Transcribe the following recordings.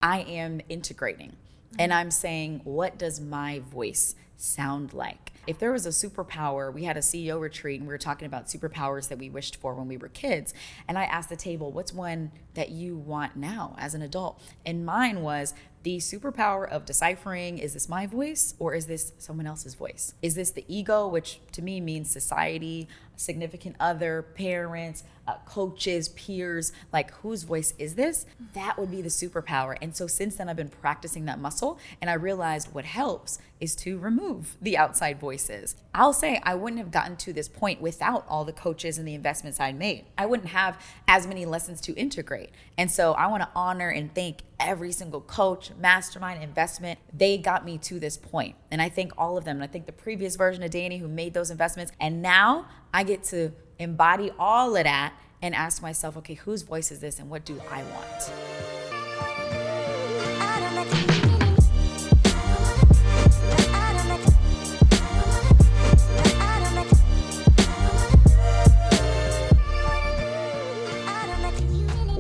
I am integrating and I'm saying, what does my voice sound like? If there was a superpower, we had a CEO retreat and we were talking about superpowers that we wished for when we were kids. And I asked the table, what's one that you want now as an adult? And mine was the superpower of deciphering, is this my voice or is this someone else's voice? Is this the ego, which to me means society, significant other, parents, coaches, peers, like whose voice is this? That would be the superpower. And so since then I've been practicing that muscle and I realized what helps is to remove the outside voices. I'll say I wouldn't have gotten to this point without all the coaches and the investments I made. I wouldn't have as many lessons to integrate. And so I want to honor and thank every single coach, mastermind, investment. They got me to this point. And I thank all of them. And I think the previous version of Danny who made those investments. And now I get to embody all of that and ask myself, okay, whose voice is this and what do I want?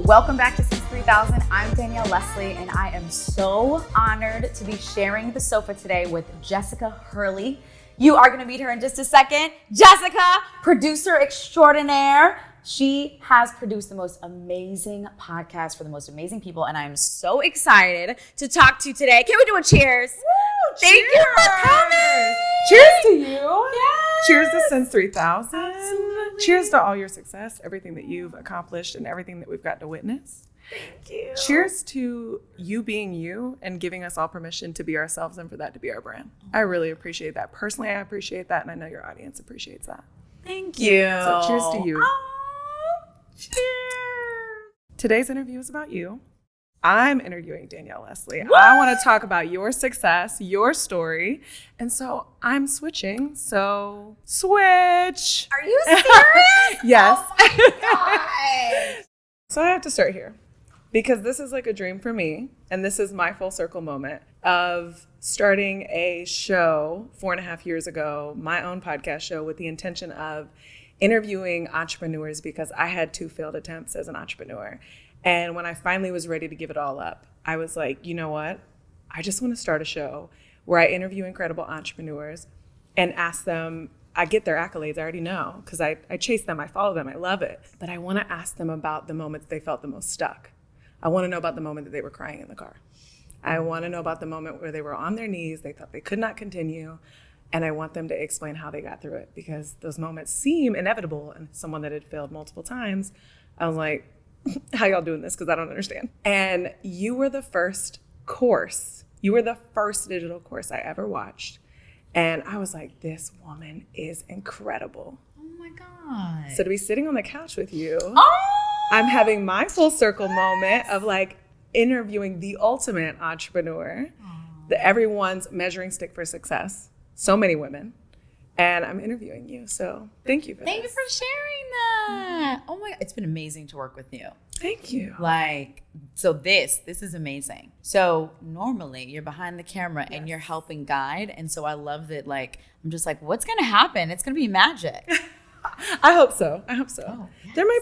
Welcome back to Since 3000. I'm Danielle Leslie, and I am so honored to be sharing the sofa today with Jessica Hurley. You are going to meet her in just a second. Jessica, producer extraordinaire. She has produced the most amazing podcast for the most amazing people, and I'm so excited to talk to you today. Can we do a cheers? Woo, Thank you for coming. Cheers to you. Yes. Cheers to Since 3000. Absolutely. Cheers to all your success, everything that you've accomplished, and everything that we've got to witness. Thank you. Cheers to you being you and giving us all permission to be ourselves and for that to be our brand. I really appreciate that. Personally, I appreciate that, and I know your audience appreciates that. Thank you. So cheers to you. Oh, cheers. Today's interview is about you. I'm interviewing Danielle Leslie. What? I want to talk about your success, your story. And so I'm switching. So switch. Are you serious? Yes. Oh my God. So I have to start here because this is like a dream for me. And this is my full circle moment of starting a show 4.5 years ago, my own podcast show with the intention of interviewing entrepreneurs because I had 2 failed attempts as an entrepreneur. And when I finally was ready to give it all up, I was like, you know what? I just want to start a show where I interview incredible entrepreneurs and ask them, I get their accolades, I already know, because I chase them, I follow them, I love it. But I want to ask them about the moments they felt the most stuck. I want to know about the moment that they were crying in the car. I want to know about the moment where they were on their knees, they thought they could not continue. And I want them to explain how they got through it because those moments seem inevitable. And someone that had failed multiple times, I was like, how y'all doing this? Because I don't understand. And you were the first course. You were the first digital course I ever watched. And I was like, this woman is incredible. Oh my God. So to be sitting on the couch with you, Oh, I'm having my full circle moment of like interviewing the ultimate entrepreneur, everyone's measuring stick for success. So many women. And I'm interviewing you. So thank you for Thank you this. for sharing that. Oh my God. It's been amazing to work with you. Thank you. Like, so this is amazing. So normally you're behind the camera and you're helping guide. And so I love that, like, I'm just like, what's going to happen? It's going to be magic. I hope so. Oh, yes. There might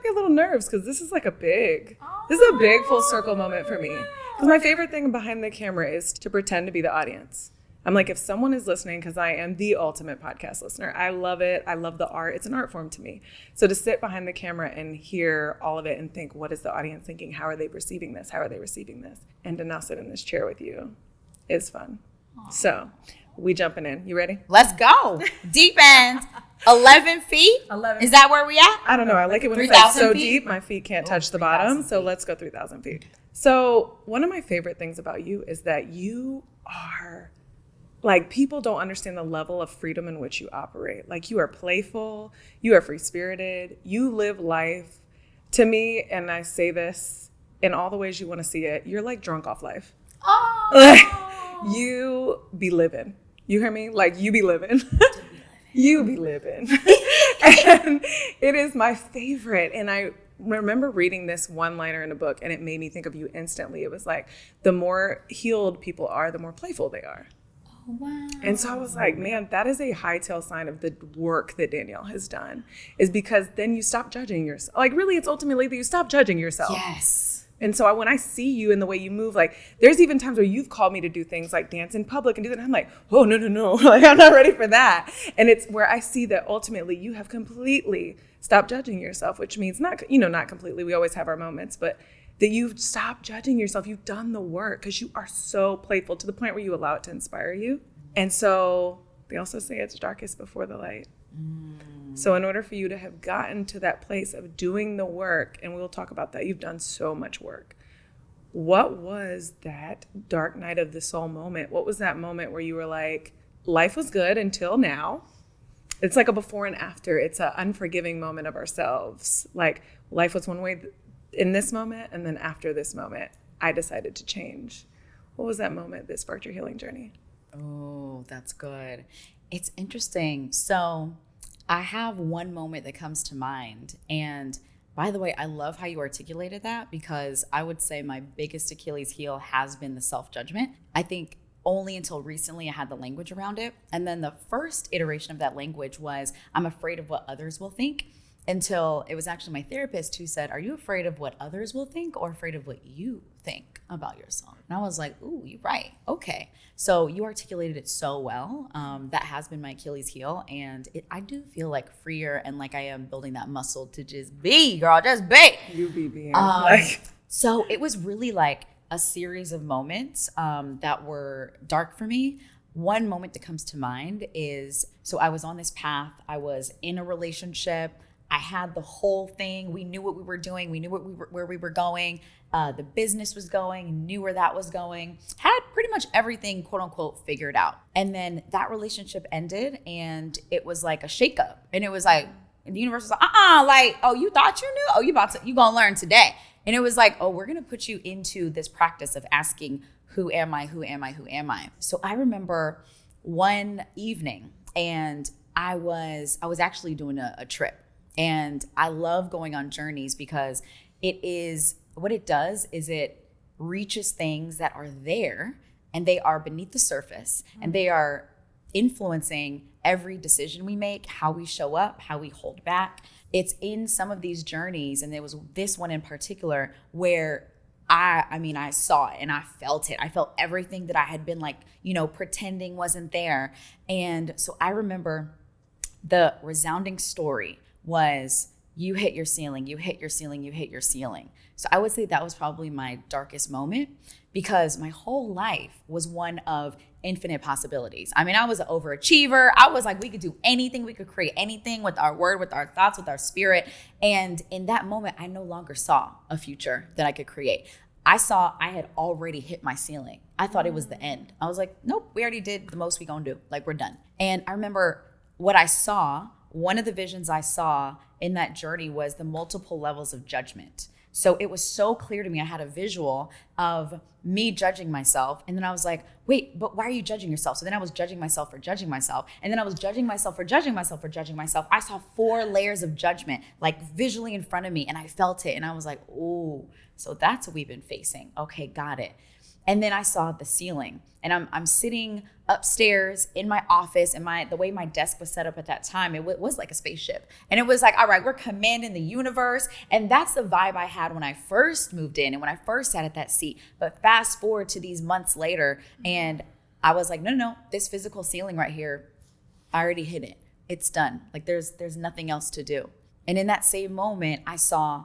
be a little nerves because this is like this is a big full circle moment for me. Because my favorite thing behind the camera is to pretend to be the audience. I'm like, if someone is listening, because I am the ultimate podcast listener, I love it. I love the art. It's an art form to me. So to sit behind the camera and hear all of it and think, what is the audience thinking? How are they perceiving this? How are they receiving this? And to now sit in this chair with you is fun. Aww. So we jumping in. You ready? Let's go. Deep end. 11 feet? 11. Is that where we at? I don't know. I like it when it's 3,000 so feet? deep, my feet can't touch the bottom. So let's go 3,000 feet. So one of my favorite things about you is that you are... like, people don't understand the level of freedom in which you operate. Like, you are playful, you are free-spirited, you live life. To me, and I say this in all the ways you want to see it, you're like drunk off life. Oh. Like, you be living. You hear me? Like, you be living. You be living. And it is my favorite. And I remember reading this one-liner in a book, and it made me think of you instantly. It was like, the more healed people are, the more playful they are. Wow. And so I was like, man, that is a hightail sign of the work that Danielle has done, is because then you stop judging yourself. Like, really, it's ultimately that you stop judging yourself. Yes. And so when I see you and the way you move, like there's even times where you've called me to do things like dance in public and do that. And I'm like, oh, no. Like I'm not ready for that. And it's where I see that ultimately you have completely stopped judging yourself, which means not completely. We always have our moments, but that you've stopped judging yourself. You've done the work because you are so playful to the point where you allow it to inspire you. And so they also say it's darkest before the light. So in order for you to have gotten to that place of doing the work, and we'll talk about that, you've done so much work. What was that dark night of the soul moment? What was that moment where you were like, life was good until now? It's like a before and after. It's an unforgiving moment of ourselves. Like life was one way in this moment, and then after this moment, I decided to change. What was that moment that sparked your healing journey? Oh, that's good. It's interesting. So I have one moment that comes to mind. And by the way, I love how you articulated that, because I would say my biggest Achilles heel has been the self-judgment. I think only until recently I had the language around it. And then the first iteration of that language was, I'm afraid of what others will think. Until it was actually my therapist who said, are you afraid of what others will think or afraid of what you think about yourself? And I was like, ooh, you're right. Okay. So you articulated it so well. That has been my Achilles heel. And I do feel like freer and like I am building that muscle to just be, girl, just be. You be being. So it was really like a series of moments that were dark for me. One moment that comes to mind is, so I was on this path. I was in a relationship. I had the whole thing. We knew what we were doing. We knew where we were going. The business was going, knew where that was going, had pretty much everything, quote unquote, figured out. And then that relationship ended and it was like a shakeup. And it was like, the universe was like, like, oh, you thought you knew? Oh, you gonna learn today. And it was like, oh, we're gonna put you into this practice of asking, who am I? Who am I? Who am I? So I remember one evening and I was actually doing a trip. And I love going on journeys because what it does is it reaches things that are there and they are beneath the surface and they are influencing every decision we make, how we show up, how we hold back. It's in some of these journeys, and there was this one in particular where I saw it and I felt it. I felt everything that I had been like, pretending wasn't there. And so I remember the resounding story was, you hit your ceiling, you hit your ceiling, you hit your ceiling. So I would say that was probably my darkest moment, because my whole life was one of infinite possibilities. I mean, I was an overachiever. I was like, we could do anything. We could create anything with our word, with our thoughts, with our spirit. And in that moment, I no longer saw a future that I could create. I saw I had already hit my ceiling. I thought it was the end. I was like, nope, we already did the most we gonna do. Like, we're done. And I remember what I saw. One of the visions I saw in that journey was the multiple levels of judgment. So it was so clear to me. I had a visual of me judging myself. And then I was like, wait, but why are you judging yourself? So then I was judging myself for judging myself. And then I was judging myself for judging myself for judging myself. I saw 4 layers of judgment, like visually in front of me. And I felt it. And I was like, ooh, so that's what we've been facing. Okay, got it. And then I saw the ceiling, and I'm sitting upstairs in my office, and the way my desk was set up at that time, it was like a spaceship. And it was like, all right, we're commanding the universe. And that's the vibe I had when I first moved in and when I first sat at that seat. But fast forward to these months later, and I was like, no, this physical ceiling right here, I already hit it. It's done. Like there's nothing else to do. And in that same moment, I saw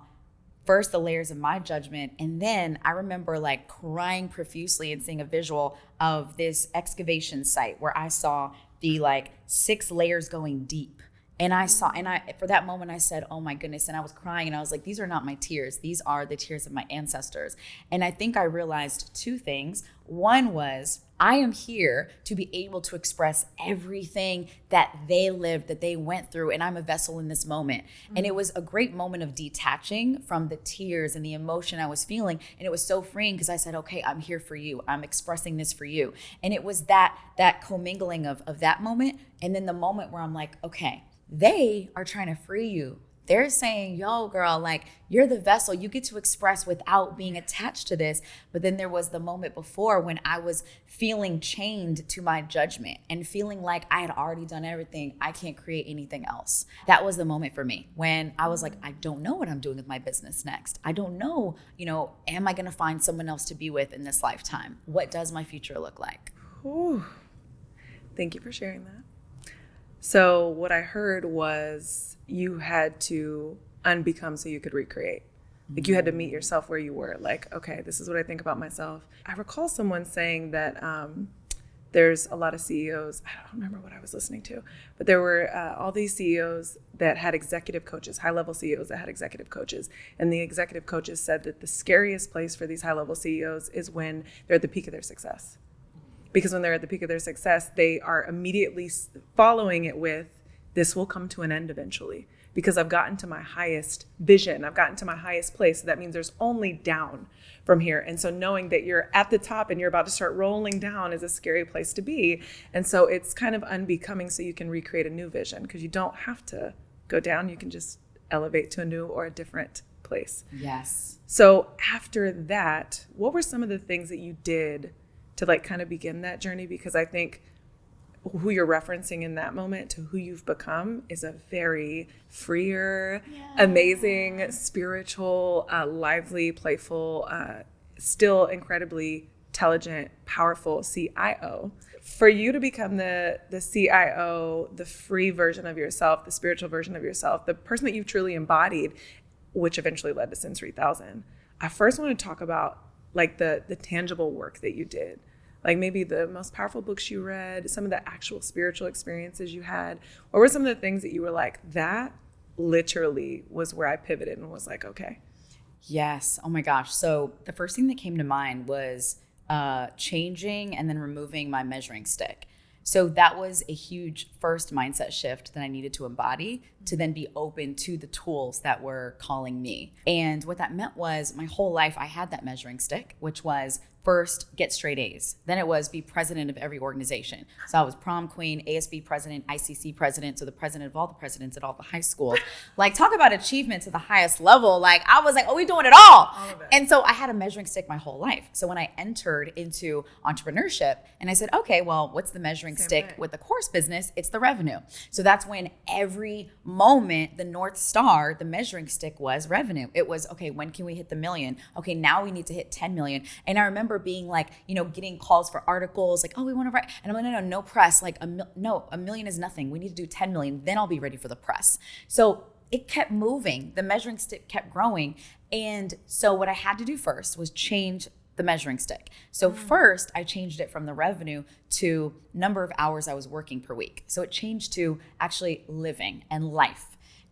first the layers of my judgment. And then I remember like crying profusely and seeing a visual of this excavation site where I saw the like 6 layers going deep. And for that moment I said, oh my goodness. And I was crying and I was like, these are not my tears. These are the tears of my ancestors. And I think I realized 2 things. One was, I am here to be able to express everything that they lived, that they went through, and I'm a vessel in this moment. Mm-hmm. And it was a great moment of detaching from the tears and the emotion I was feeling. And it was so freeing because I said, okay, I'm here for you. I'm expressing this for you. And it was that commingling of that moment. And then the moment where I'm like, okay, they are trying to free you They're saying, yo, girl, like, you're the vessel. You get to express without being attached to this. But then there was the moment before when I was feeling chained to my judgment and feeling like I had already done everything. I can't create anything else. That was the moment for me when I was like, I don't know what I'm doing with my business next. I don't know, am I going to find someone else to be with in this lifetime? What does my future look like? Ooh. Thank you for sharing that. So what I heard was you had to unbecome so you could recreate. Like you had to meet yourself where you were. Like, okay, this is what I think about myself. I recall someone saying that there's a lot of CEOs. I don't remember what I was listening to, but there were all these CEOs that had executive coaches, high-level CEOs that had executive coaches. And the executive coaches said that the scariest place for these high-level CEOs is when they're at the peak of their success. Because when they're at the peak of their success, they are immediately following it with, this will come to an end eventually. Because I've gotten to my highest vision, I've gotten to my highest place. So that means there's only down from here. And so knowing that you're at the top and you're about to start rolling down is a scary place to be. And so it's kind of unbecoming so you can recreate a new vision, because you don't have to go down. You can just elevate to a new or a different place. Yes. So after that, what were some of the things that you did to like kind of begin that journey? Because I think who you're referencing in that moment to who you've become is a very freer, amazing, spiritual, lively, playful, still incredibly intelligent, powerful CIO. For you to become the CIO, the free version of yourself, the spiritual version of yourself, the person that you truly embodied, which eventually led to Since 3000, I first want to talk about like the tangible work that you did, like maybe the most powerful books you read, some of the actual spiritual experiences you had. What were some of the things that you were like, that literally was where I pivoted and was like, okay. Yes. Oh my gosh. So the first thing that came to mind was changing and then removing my measuring stick. So that was a huge first mindset shift that I needed to embody to then be open to the tools that were calling me. And what that meant was my whole life I had that measuring stick, which was first get straight A's. Then it was be president of every organization. So I was prom queen, ASB president, ICC president, so the president of all the presidents at all the high schools. Like, talk about achievement to the highest level. Like, I was like, oh, we doing it all of it. And so I had a measuring stick my whole life. So when I entered into entrepreneurship and I said, okay, well, what's the measuring stick with the course business? It's the revenue. So that's when every moment, the North Star, the measuring stick was revenue. It was, okay, when can we hit the million? Okay, now we need to hit 10 million. And I remember being like, getting calls for articles, like, oh, we want to write. And I'm like, no press. Like, no, a million is nothing. We need to do 10 million. Then I'll be ready for the press. So it kept moving. The measuring stick kept growing. And so what I had to do first was change the measuring stick. So first I changed it from the revenue to number of hours I was working per week. So it changed to actually living and life.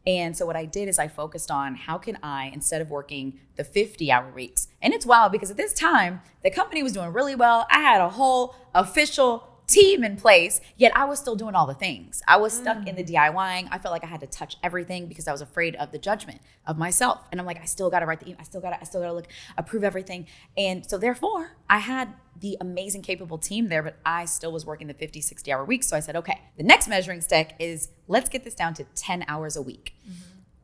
And so what I did is I focused on how can I, instead of working the 50-hour weeks, and it's wild because at this time, the company was doing really well. I had a whole official team in place, yet I was still doing all the things. I was stuck in the DIYing. I felt like I had to touch everything because I was afraid of the judgment of myself. And I'm like, I still got to write the email. I still got to look, approve everything. And so therefore I had the amazing, capable team there, but I still was working the 50, 60-hour weeks. So I said, okay, the next measuring stick is let's get this down to 10 hours a week.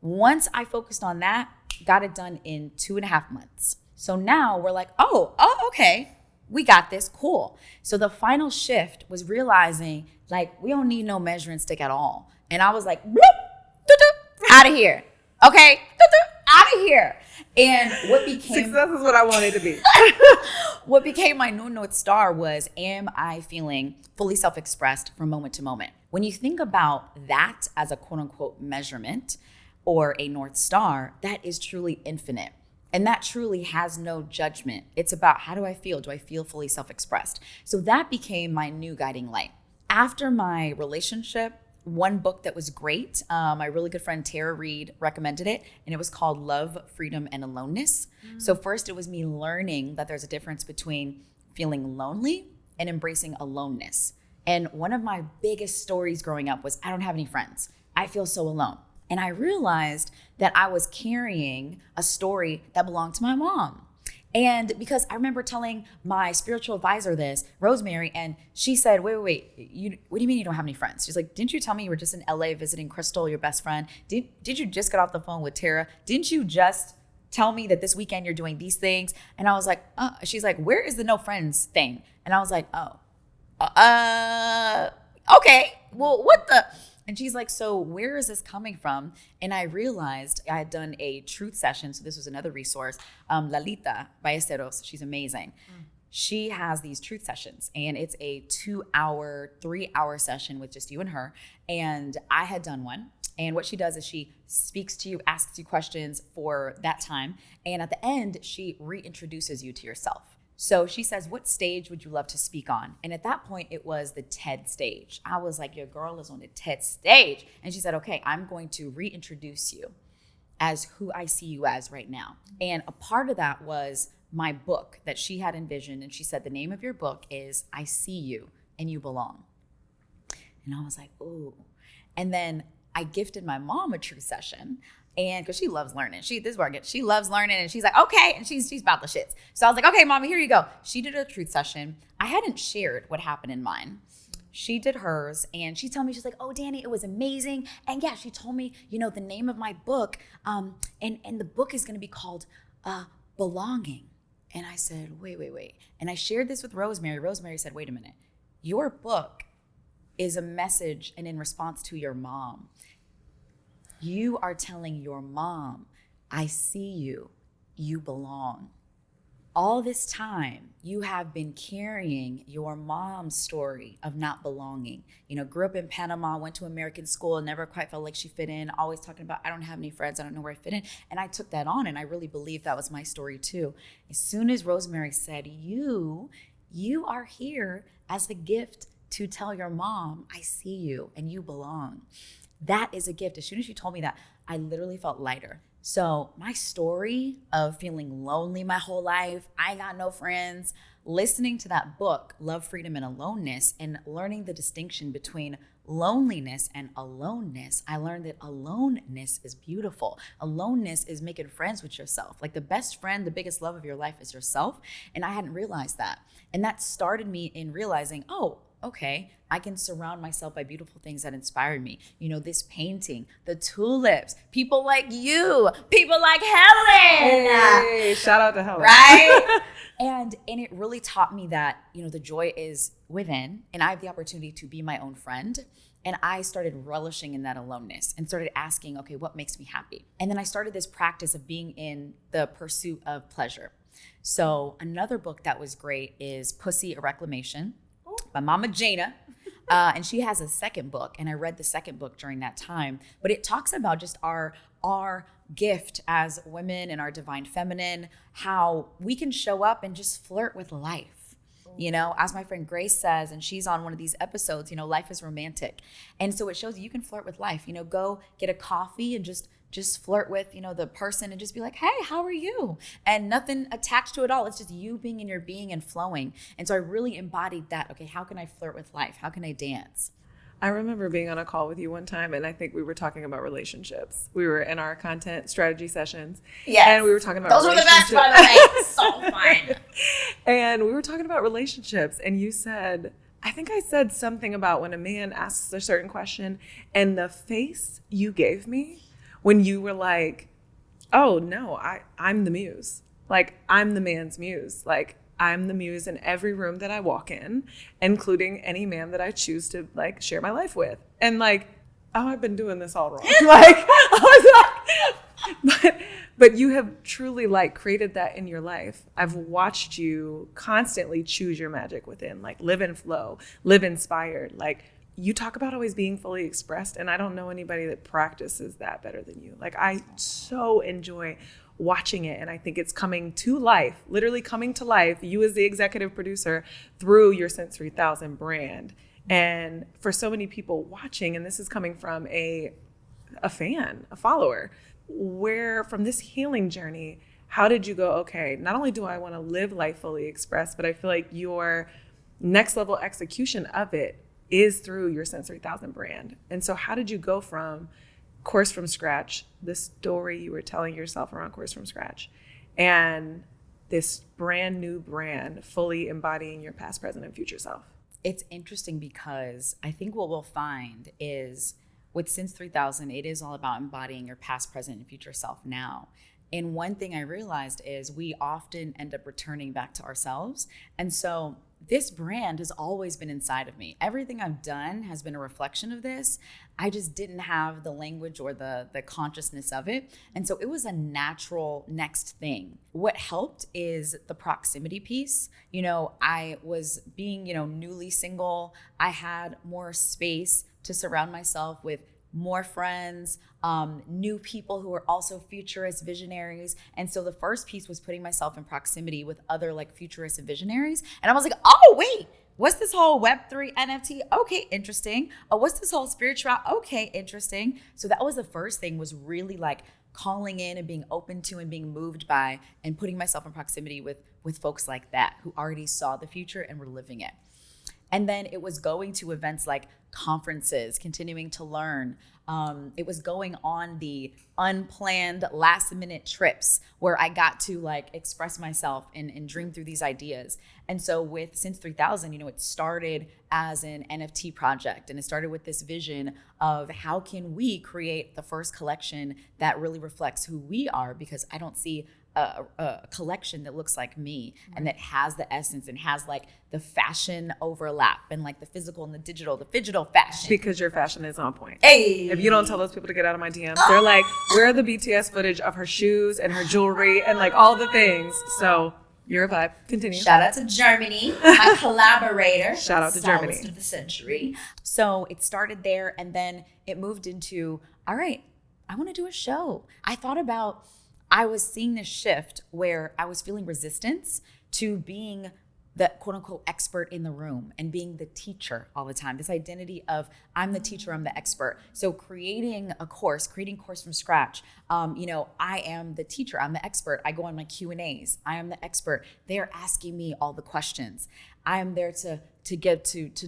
Once I focused on that, got it done in 2.5 months. So now we're like, oh, okay. We got this, cool. So the final shift was realizing like, we don't need no measuring stick at all. And I was like, out of here. Okay, out of here. And what became success is what I wanted to be. What became my new North Star was, am I feeling fully self-expressed from moment to moment? When you think about that as a quote unquote measurement or a North Star, that is truly infinite. And that truly has no judgment. It's about, how do I feel? Do I feel fully self-expressed? So that became my new guiding light. After my relationship, one book that was great, my really good friend Tara Reid recommended it, and it was called Love, Freedom, and Aloneness. So first it was me learning that there's a difference between feeling lonely and embracing aloneness. And one of my biggest stories growing up was, I don't have any friends. I feel so alone. And I realized that I was carrying a story that belonged to my mom. And because I remember telling my spiritual advisor this, Rosemary, and she said, wait, what do you mean you don't have any friends? She's like, didn't you tell me you were just in LA visiting Crystal, your best friend? Did you just get off the phone with Tara? Didn't you just tell me that this weekend you're doing these things? And I was like, she's like, where is the no friends thing? And I was like, okay, well, what the? And she's like, so where is this coming from? And I realized I had done a truth session. So this was another resource. Lalita Ballesteros, she's amazing. She has these truth sessions, and it's a 2-hour, 3-hour session with just you and her. And I had done one. And what she does is she speaks to you, asks you questions for that time. And at the end, she reintroduces you to yourself. So she says, what stage would you love to speak on? And at that point, it was the TED stage. I was like, your girl is on the TED stage. And she said, okay, I'm going to reintroduce you as who I see you as right now. And a part of that was my book that she had envisioned. And she said, the name of your book is I See You and You Belong. And I was like, ooh. And then I gifted my mom a truth session. And because she loves learning, this is where I get, she loves learning, and she's like, okay, and she's about the shits. So I was like, okay, mommy, here you go. She did a truth session. I hadn't shared what happened in mine. She did hers, and she told me, she's like, oh, Danny, it was amazing. And yeah, she told me, the name of my book, and the book is going to be called Belonging. And I said, wait. And I shared this with Rosemary. Rosemary said, wait a minute, your book is a message and in response to your mom. You are telling your mom, I see you, you belong. All this time, you have been carrying your mom's story of not belonging. Grew up in Panama, went to American school, never quite felt like she fit in, always talking about, I don't have any friends, I don't know where I fit in. And I took that on, and I really believe that was my story too. As soon as Rosemary said, you are here as a gift to tell your mom, I see you and you belong. That is a gift. As soon as she told me that, I literally felt lighter. So my story of feeling lonely my whole life, I got no friends, listening to that book, Love, Freedom, and Aloneness, and learning the distinction between loneliness and aloneness, I learned that aloneness is beautiful. Aloneness is making friends with yourself. Like the best friend, the biggest love of your life is yourself. And I hadn't realized that. And that started me in realizing, okay, I can surround myself by beautiful things that inspired me. This painting, the tulips, people like you, people like Helen. Hey, shout out to Helen. Right? And it really taught me that, the joy is within, and I have the opportunity to be my own friend. And I started relishing in that aloneness and started asking, okay, what makes me happy? And then I started this practice of being in the pursuit of pleasure. So another book that was great is Pussy, a Reclamation by Mama Gina. And she has a second book, and I read the second book during that time. But it talks about just our gift as women and our divine feminine, how we can show up and just flirt with life. As my friend Grace says, and she's on one of these episodes, life is romantic. And so it shows you can flirt with life. Go get a coffee and just flirt with, the person and just be like, hey, how are you? And nothing attached to it all. It's just you being in your being and flowing. And so I really embodied that. Okay, how can I flirt with life? How can I dance? I remember being on a call with you one time, and I think we were talking about relationships. We were in our content strategy sessions. Yes. And we were talking about Those were the best, by the way. So fun. And we were talking about relationships, and you said, I think I said something about when a man asks a certain question, and the face you gave me when you were like, oh, no, I'm the muse. Like, I'm the man's muse. Like, I'm the muse in every room that I walk in, including any man that I choose to like share my life with. And like, oh, I've been doing this all wrong. But you have truly like created that in your life. I've watched you constantly choose your magic within, like live in flow, live inspired. Like you talk about always being fully expressed. And I don't know anybody that practices that better than you. Like I so enjoy watching it. And I think it's coming to life, literally coming to life, you as the executive producer through your Since 3000 brand. And for so many people watching, and this is coming from a fan, a follower, where from this healing journey, how did you go, okay, not only do I want to live life fully expressed, but I feel like your next level execution of it is through your Since 3000 brand. And so how did you go from Course from Scratch, the story you were telling yourself around Course from Scratch, and this brand new brand, fully embodying your past, present, and future self? It's interesting because I think what we'll find is with Since 3000, it is all about embodying your past, present, and future self now. And one thing I realized is we often end up returning back to ourselves. And so this brand has always been inside of me. Everything I've done has been a reflection of this. I just didn't have the language or the consciousness of it. And so it was a natural next thing. What helped is the proximity piece. I was being, newly single. I had more space to surround myself with more friends, new people who are also futurist visionaries. And so the first piece was putting myself in proximity with other like futurist visionaries. And I was like, oh, wait, what's this whole Web3 NFT? Okay, interesting. Oh, what's this whole spiritual? Okay, interesting. So that was the first thing, was really like calling in and being open to and being moved by and putting myself in proximity with folks like that who already saw the future and were living it. And then it was going to events like conferences, continuing to learn. It was going on the unplanned last minute trips where I got to like express myself and dream through these ideas. And so with Since 3000, it started as an NFT project, and it started with this vision of how can we create the first collection that really reflects who we are, because I don't see a collection that looks like me and that has the essence and has like the fashion overlap and like the physical and the digital fashion. Because your fashion is on point. Hey, if you don't tell those people to get out of my DMs, they're like, where are the BTS footage of her shoes and her jewelry and like all the things? So you're a vibe. Continue. Shout out to Germany, my collaborator. Shout out to Germany. Stylist of the century. So it started there, and then it moved into, all right, I want to do a show. I was seeing this shift where I was feeling resistance to being the quote unquote expert in the room and being the teacher all the time. This identity of I'm the teacher, I'm the expert. So creating course from scratch. I am the teacher, I'm the expert. I go on my Q&As. I am the expert. They're asking me all the questions. I am there to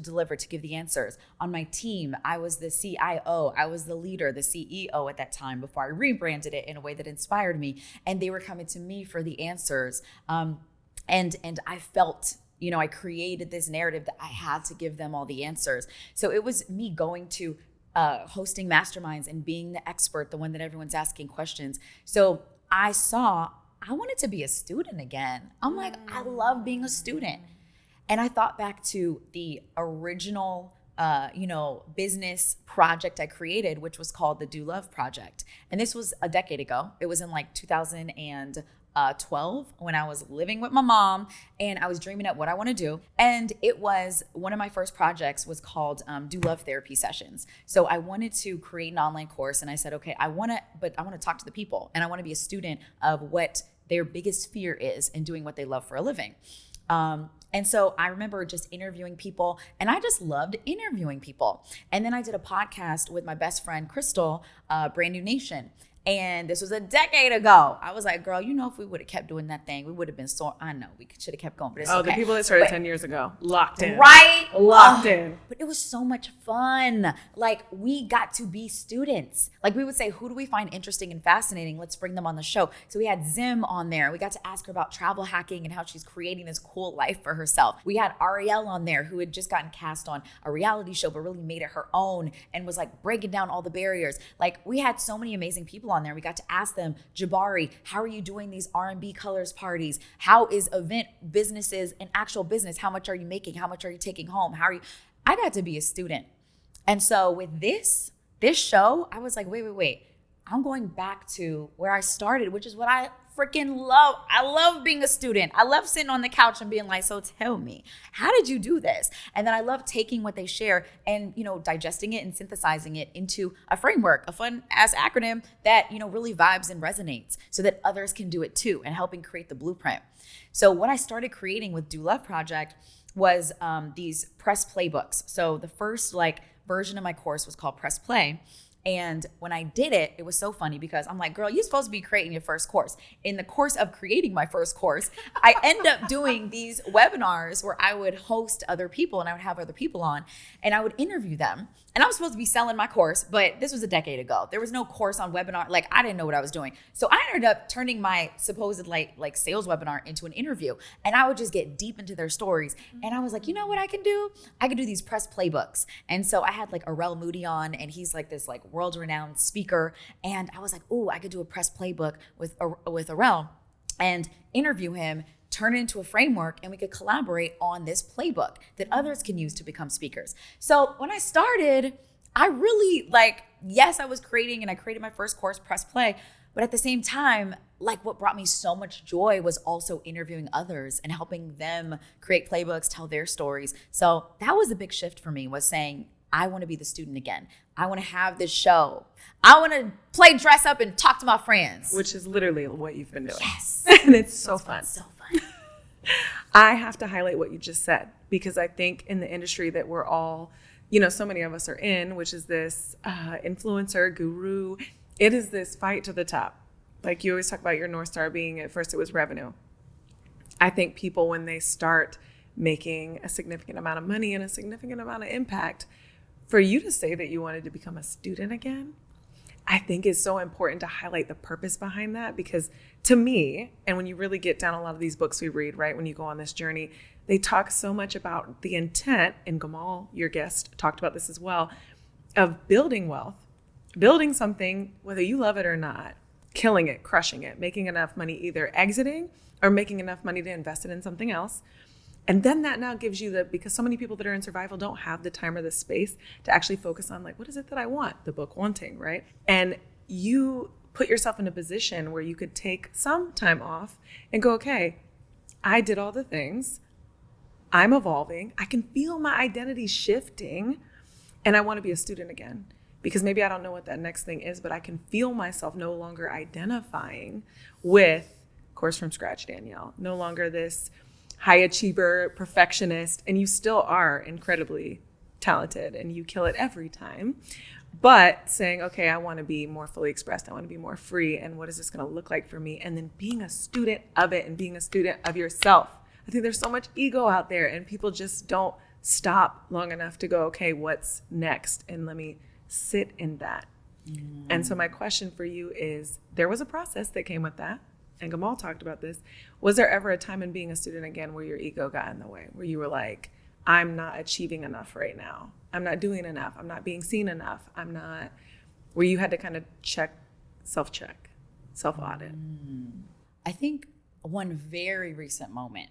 deliver, to give the answers. On my team, I was the CIO, I was the leader, the CEO at that time before I rebranded it in a way that inspired me. And they were coming to me for the answers. And I felt, I created this narrative that I had to give them all the answers. So it was me going to hosting masterminds and being the expert, the one that everyone's asking questions. So I wanted to be a student again. I'm like, I love being a student. And I thought back to the original business project I created, which was called the Do Love Project. And this was a decade ago. It was in like 2012 when I was living with my mom and I was dreaming up what I want to do. And it was one of my first projects was called Do Love Therapy Sessions. So I wanted to create an online course, and I said, okay, I want to talk to the people, and I want to be a student of what their biggest fear is in doing what they love for a living. And so I remember just interviewing people, and I just loved interviewing people. And then I did a podcast with my best friend, Crystal, Brand New Nation. And this was a decade ago. I was like, girl, if we would have kept doing that thing, we would have been I know, we should have kept going, but it's okay. The people that started 10 years ago, locked in. Right? Locked in. But it was so much fun. Like, we got to be students. Like, we would say, who do we find interesting and fascinating? Let's bring them on the show. So we had Zim on there. We got to ask her about travel hacking and how she's creating this cool life for herself. We had Ariel on there, who had just gotten cast on a reality show, but really made it her own and was like breaking down all the barriers. Like, we had so many amazing people on there. We got to ask them, Jabari, how are you doing these R&B colors parties? How is event businesses an actual business? How much are you making? How much are you taking home? I got to be a student. And so with this show, I was like, wait. I'm going back to where I started, which is what I freaking love. I love being a student. I love sitting on the couch and being like, so tell me, how did you do this? And then I love taking what they share and, digesting it and synthesizing it into a framework, a fun ass acronym that, really vibes and resonates so that others can do it too, and helping create the blueprint. So what I started creating with Do Love Project was these press playbooks. So the first version of my course was called Press Play. And when I did it, it was so funny because I'm like, girl, you're supposed to be creating your first course. In the course of creating my first course, I end up doing these webinars where I would host other people and I would have other people on and I would interview them. And I was supposed to be selling my course, but this was a decade ago. There was no course on webinar. Like, I didn't know what I was doing. So I ended up turning my supposed like sales webinar into an interview. And I would just get deep into their stories. And I was like, you know what I can do? I can do these press playbooks. And so I had like Arel Moody on, and he's like this like world-renowned speaker. And I was like, oh, I could do a press playbook with Arel and interview him, turn it into a framework, and we could collaborate on this playbook that others can use to become speakers. So when I started, I really yes, I was creating and I created my first course, Press Play, but at the same time, like what brought me so much joy was also interviewing others and helping them create playbooks, tell their stories. So that was a big shift for me, was saying, I want to be the student again. I want to have this show. I want to play dress up and talk to my friends. Which is literally what you've been doing. Yes. And it's so fun. So fun. I have to highlight what you just said, because I think in the industry that we're all, so many of us are in, which is this influencer guru, it is this fight to the top. Like you always talk about your North Star being, at first it was revenue. I think people, when they start making a significant amount of money and a significant amount of impact, for you to say that you wanted to become a student again, I think is so important to highlight the purpose behind that. Because to me, and when you really get down a lot of these books we read, right, when you go on this journey, they talk so much about the intent, and Gamal, your guest, talked about this as well, of building wealth, building something, whether you love it or not, killing it, crushing it, making enough money, either exiting or making enough money to invest it in something else. And then that now gives you because so many people that are in survival don't have the time or the space to actually focus on, like, what is it that I want? The book Wanting, right? And you put yourself in a position where you could take some time off and go, okay, I did all the things. I'm evolving. I can feel my identity shifting, and I want to be a student again, because maybe I don't know what that next thing is, but I can feel myself no longer identifying with Course from Scratch Danielle, no longer this high achiever, perfectionist, and you still are incredibly talented and you kill it every time. But saying, okay, I want to be more fully expressed. I want to be more free. And what is this going to look like for me? And then being a student of it and being a student of yourself. I think there's so much ego out there, and people just don't stop long enough to go, okay, what's next? And let me sit in that. And so my question for you is, there was a process that came with that. And Gamal talked about this. Was there ever a time in being a student again where your ego got in the way, where you were like, I'm not achieving enough right now. I'm not doing enough. I'm not being seen enough. I'm not, where you had to kind of self-check, self-audit? I think one very recent moment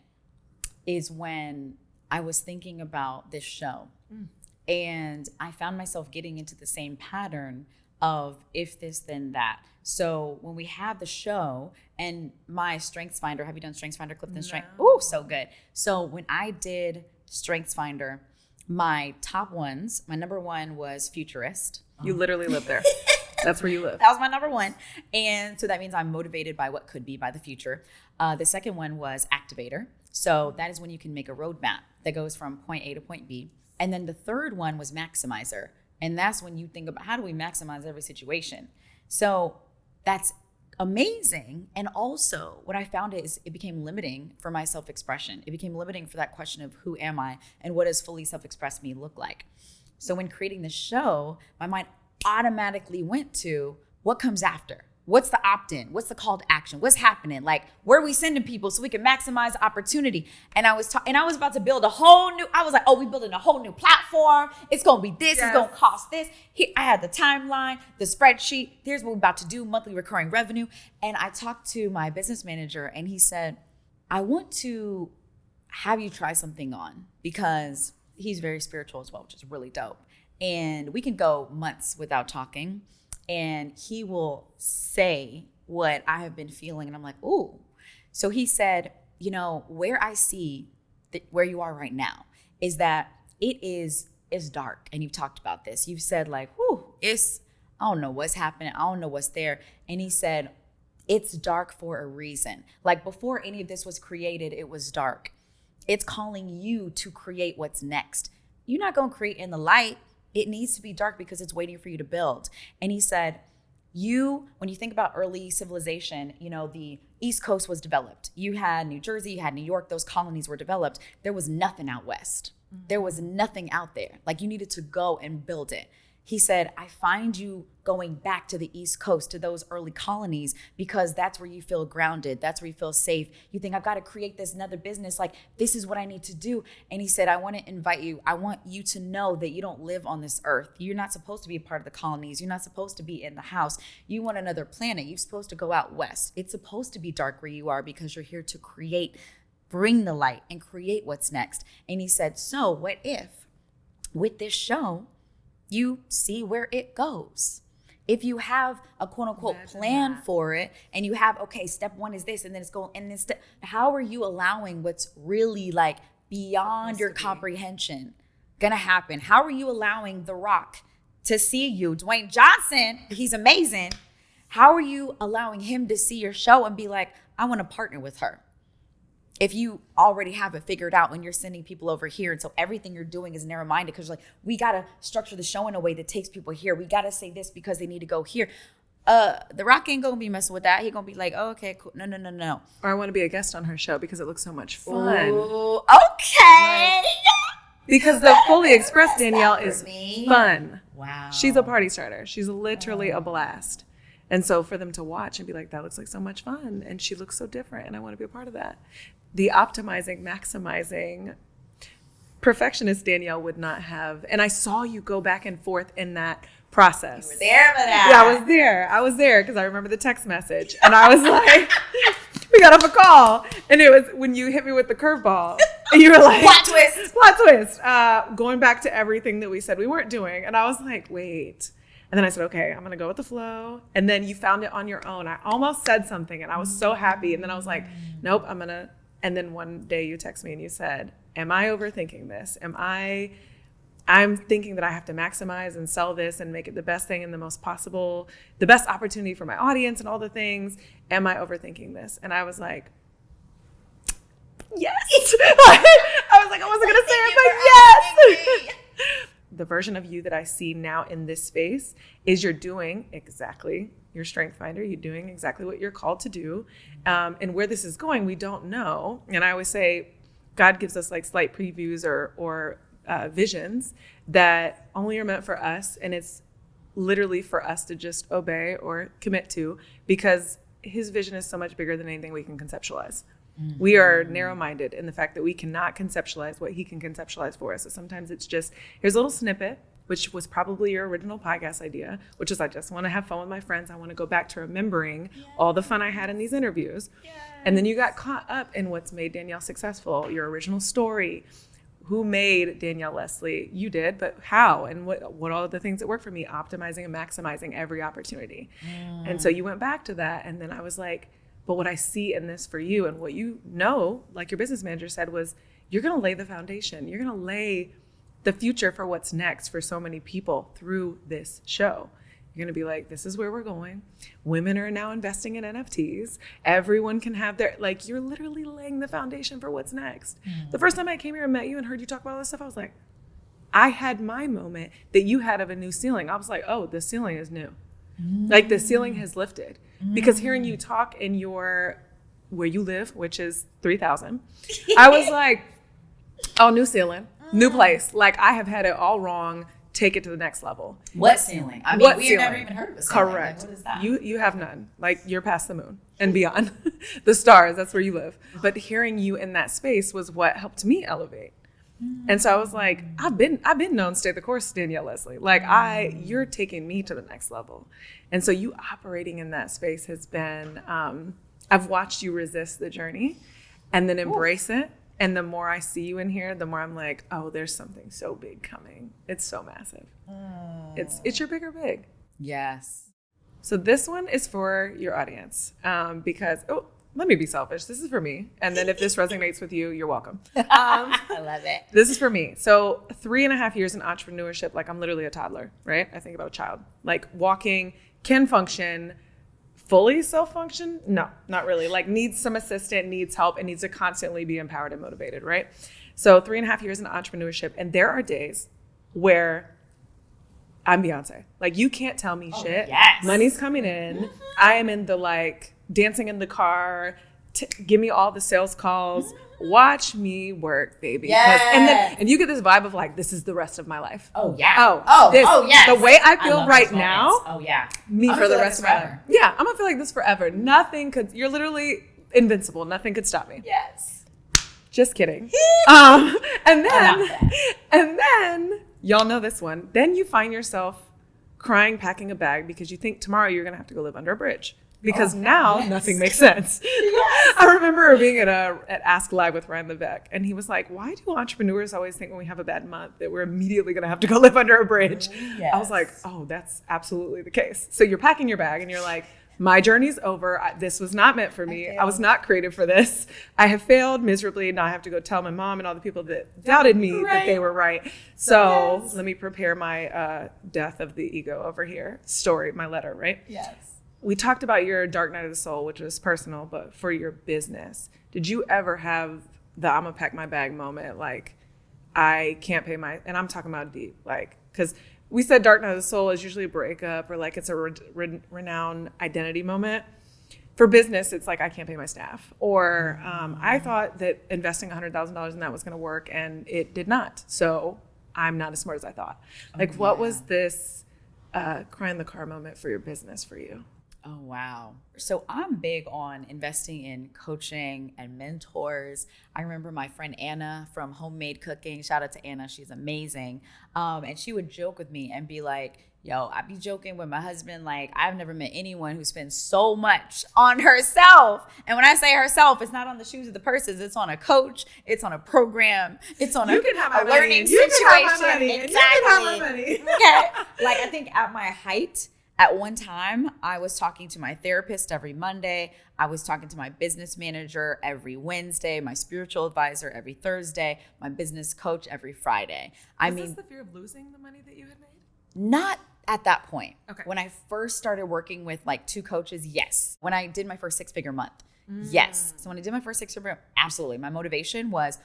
is when I was thinking about this show, and I found myself getting into the same pattern of if this, then that. So when we have the show and my Strengths Finder, have you done Strengths Finder, Clifton Strength? Oh, so good. So when I did Strengths Finder, my top ones, my number one was futurist. You literally live there. That's where you live. That was my number one. And so that means I'm motivated by what could be by the future. The second one was activator. So that is when you can make a roadmap that goes from point A to point B. And then the third one was maximizer. And that's when you think about, how do we maximize every situation? So that's amazing. And also what I found is it became limiting for my self-expression. It became limiting for that question of who am I and what does fully self-expressed me look like? So when creating the show, my mind automatically went to what comes after. What's the opt-in? What's the call to action? What's happening? Like, where are we sending people so we can maximize the opportunity? And I was about to build I was like, oh, we building a whole new platform. It's going to be this. Yes. It's going to cost this. I had the timeline, the spreadsheet. Here's what we're about to do, monthly recurring revenue. And I talked to my business manager, and he said, I want to have you try something on, because he's very spiritual as well, which is really dope. And we can go months without talking, and he will say what I have been feeling. And I'm like, ooh. So he said, where I see where you are right now is that it's dark. And you've talked about this. You've said like, I don't know what's happening. I don't know what's there. And he said, it's dark for a reason. Like, before any of this was created, it was dark. It's calling you to create what's next. You're not going to create in the light. It needs to be dark because it's waiting for you to build. And he said, when you think about early civilization, the East Coast was developed. You had New Jersey, you had New York, those colonies were developed. There was nothing out west. There was nothing out there. Like, you needed to go and build it. He said, I find you going back to the East Coast, to those early colonies, because that's where you feel grounded. That's where you feel safe. You think, I've got to create this another business. Like, this is what I need to do. And he said, I want to invite you. I want you to know that you don't live on this earth. You're not supposed to be a part of the colonies. You're not supposed to be in the house. You want another planet. You're supposed to go out west. It's supposed to be dark where you are because you're here to create, bring the light and create what's next. And he said, so what if with this show, you see where it goes? If you have a quote unquote plan for it, and you have, okay, step 1 is this, and then it's going, and then how are you allowing what's really like beyond your comprehension gonna happen? How are you allowing The Rock to see you? Dwayne Johnson, he's amazing. How are you allowing him to see your show and be like, I want to partner with her? If you already have it figured out when you're sending people over here. And so everything you're doing is narrow-minded because you're like, we got to structure the show in a way that takes people here. We got to say this because they need to go here. The Rock ain't going to be messing with that. He going to be like, oh, okay, cool. No. Or I want to be a guest on her show because it looks so much fun. Ooh, okay. Because the Fully Expressed Danielle is fun. Wow. She's a party starter. She's literally a blast. And so for them to watch and be like, that looks like so much fun. And she looks so different. And I want to be a part of that. The optimizing, maximizing, perfectionist Danielle would not have. And I saw you go back and forth in that process. You were there for that. Yeah, I was there because I remember the text message. And I was like, we got off a call. And it was when you hit me with the curveball. And you were like, Plot twist. Going back to everything that we said we weren't doing. And I was like, wait. And then I said, okay, I'm going to go with the flow. And then you found it on your own. I almost said something and I was so happy. And then I was like, nope, I'm going to. And then one day you text me and you said, am I overthinking this? I'm thinking that I have to maximize and sell this and make it the best thing and the best opportunity for my audience and all the things. Am I overthinking this? And I was like, yes. I was like, I wasn't going to say it, but yes. The version of you that I see now in this space is you're doing exactly your strength finder. You're doing exactly what you're called to do. And where this is going, we don't know. And I always say, God gives us like slight previews or visions that only are meant for us. And it's literally for us to just obey or commit to, because his vision is so much bigger than anything we can conceptualize. Mm-hmm. We are narrow-minded in the fact that we cannot conceptualize what he can conceptualize for us. So sometimes it's just, here's a little snippet, which was probably your original podcast idea, which is I just want to have fun with my friends. I want to go back to remembering all the fun I had in these interviews. Yes. And then you got caught up in what's made Danielle successful, your original story. Who made Danielle Leslie? You did, but how? And what all the things that work for me, optimizing and maximizing every opportunity. And so you went back to that. And then I was like, but what I see in this for you and what you know, like your business manager said, was you're going to lay the foundation. You're going to lay the future for what's next for so many people through this show. You're going to be like, this is where we're going. Women are now investing in NFTs. Everyone can have their, like, you're literally laying the foundation for what's next. The first time I came here and met you and heard you talk about all this stuff, I was like, I had my moment that you had of a new ceiling. I was like, oh, the ceiling is new. Like the ceiling has lifted. Because hearing you talk in where you live, which is 3,000, I was like, oh, new ceiling, new place. Like I have had it all wrong. Take it to the next level. What ceiling? I mean, we've never even heard of a ceiling. Correct. Like, what is that? You have none. Like you're past the moon and beyond. The stars, that's where you live. But hearing you in that space was what helped me elevate. And so I was like, I've been known stay the course, Danielle Leslie. Like you're taking me to the next level. And so you operating in that space has been, I've watched you resist the journey and then embrace it. And the more I see you in here, the more I'm like, oh, there's something so big coming. It's so massive. It's your bigger big. Yes. So this one is for your audience because, let me be selfish. This is for me. And then if this resonates with you, you're welcome. I love it. This is for me. So 3.5 years in entrepreneurship, like I'm literally a toddler, right? I think about a child. Like walking, can function, fully self-function? No, not really. Like needs some assistant, needs help, and needs to constantly be empowered and motivated, right? So 3.5 years in entrepreneurship. And there are days where I'm Beyonce. Like, you can't tell me shit. Yes. Money's coming in. I am in the like dancing in the car. Give me all the sales calls. Watch me work, baby. Yes. And you get this vibe of like, this is the rest of my life. Oh yeah. Yes. The way I feel right now. Oh yeah. Me for the rest of my life. Yeah, I'm gonna feel like this forever. You're literally invincible. Nothing could stop me. Yes. Just kidding. And then y'all know this one. Then you find yourself crying, packing a bag because you think tomorrow you're gonna have to go live under a bridge. Because nothing makes sense. Yes. I remember being at Ask Live with Ryan Levesque, and he was like, why do entrepreneurs always think when we have a bad month that we're immediately going to have to go live under a bridge? Yes. I was like, oh, that's absolutely the case. So you're packing your bag and you're like, my journey's over. This was not meant for me. I was not created for this. I have failed miserably. Now I have to go tell my mom and all the people that doubted me that they were right. So let me prepare my death of the ego over here story, my letter, right? Yes. We talked about your dark night of the soul, which was personal, but for your business, did you ever have the I'm gonna pack my bag moment? Like, I can't pay and I'm talking about deep, like, because we said dark night of the soul is usually a breakup or like it's a renowned identity moment. For business, it's like, I can't pay my staff. Or I thought that investing $100,000 in that was gonna work and it did not. So I'm not as smart as I thought. Like, what was this cry in the car moment for your business for you? Oh, wow. So I'm big on investing in coaching and mentors. I remember my friend Anna from Homemade Cooking. Shout out to Anna. She's amazing. And she would joke with me and be like, yo, I be joking with my husband. Like, I've never met anyone who spends so much on herself. And when I say herself, it's not on the shoes of the purses. It's on a coach. It's on a program. It's on a learning situation. Exactly. You can have my money. Okay. Like, I think at my height, at one time, I was talking to my therapist every Monday. I was talking to my business manager every Wednesday, my spiritual advisor every Thursday, my business coach every Friday. Was this the fear of losing the money that you had made? Not at that point. Okay. When I first started working with like 2 coaches, yes. When I did my first 6-figure month, yes. So when I did my first 6-figure month, absolutely. My motivation was,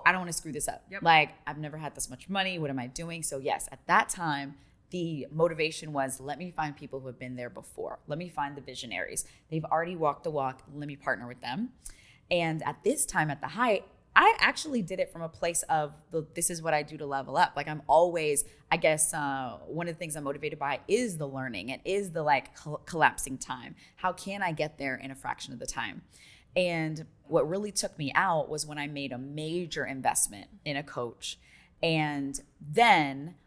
I don't want to screw this up. Yep. Like, I've never had this much money. What am I doing? So yes, at that time, the motivation was, let me find people who have been there before. Let me find the visionaries. They've already walked the walk. Let me partner with them. And at this time, at the height, I actually did it from a place of this is what I do to level up. Like, I'm always, I guess, one of the things I'm motivated by is the learning. It is the like collapsing time. How can I get there in a fraction of the time? And what really took me out was when I made a major investment in a coach and then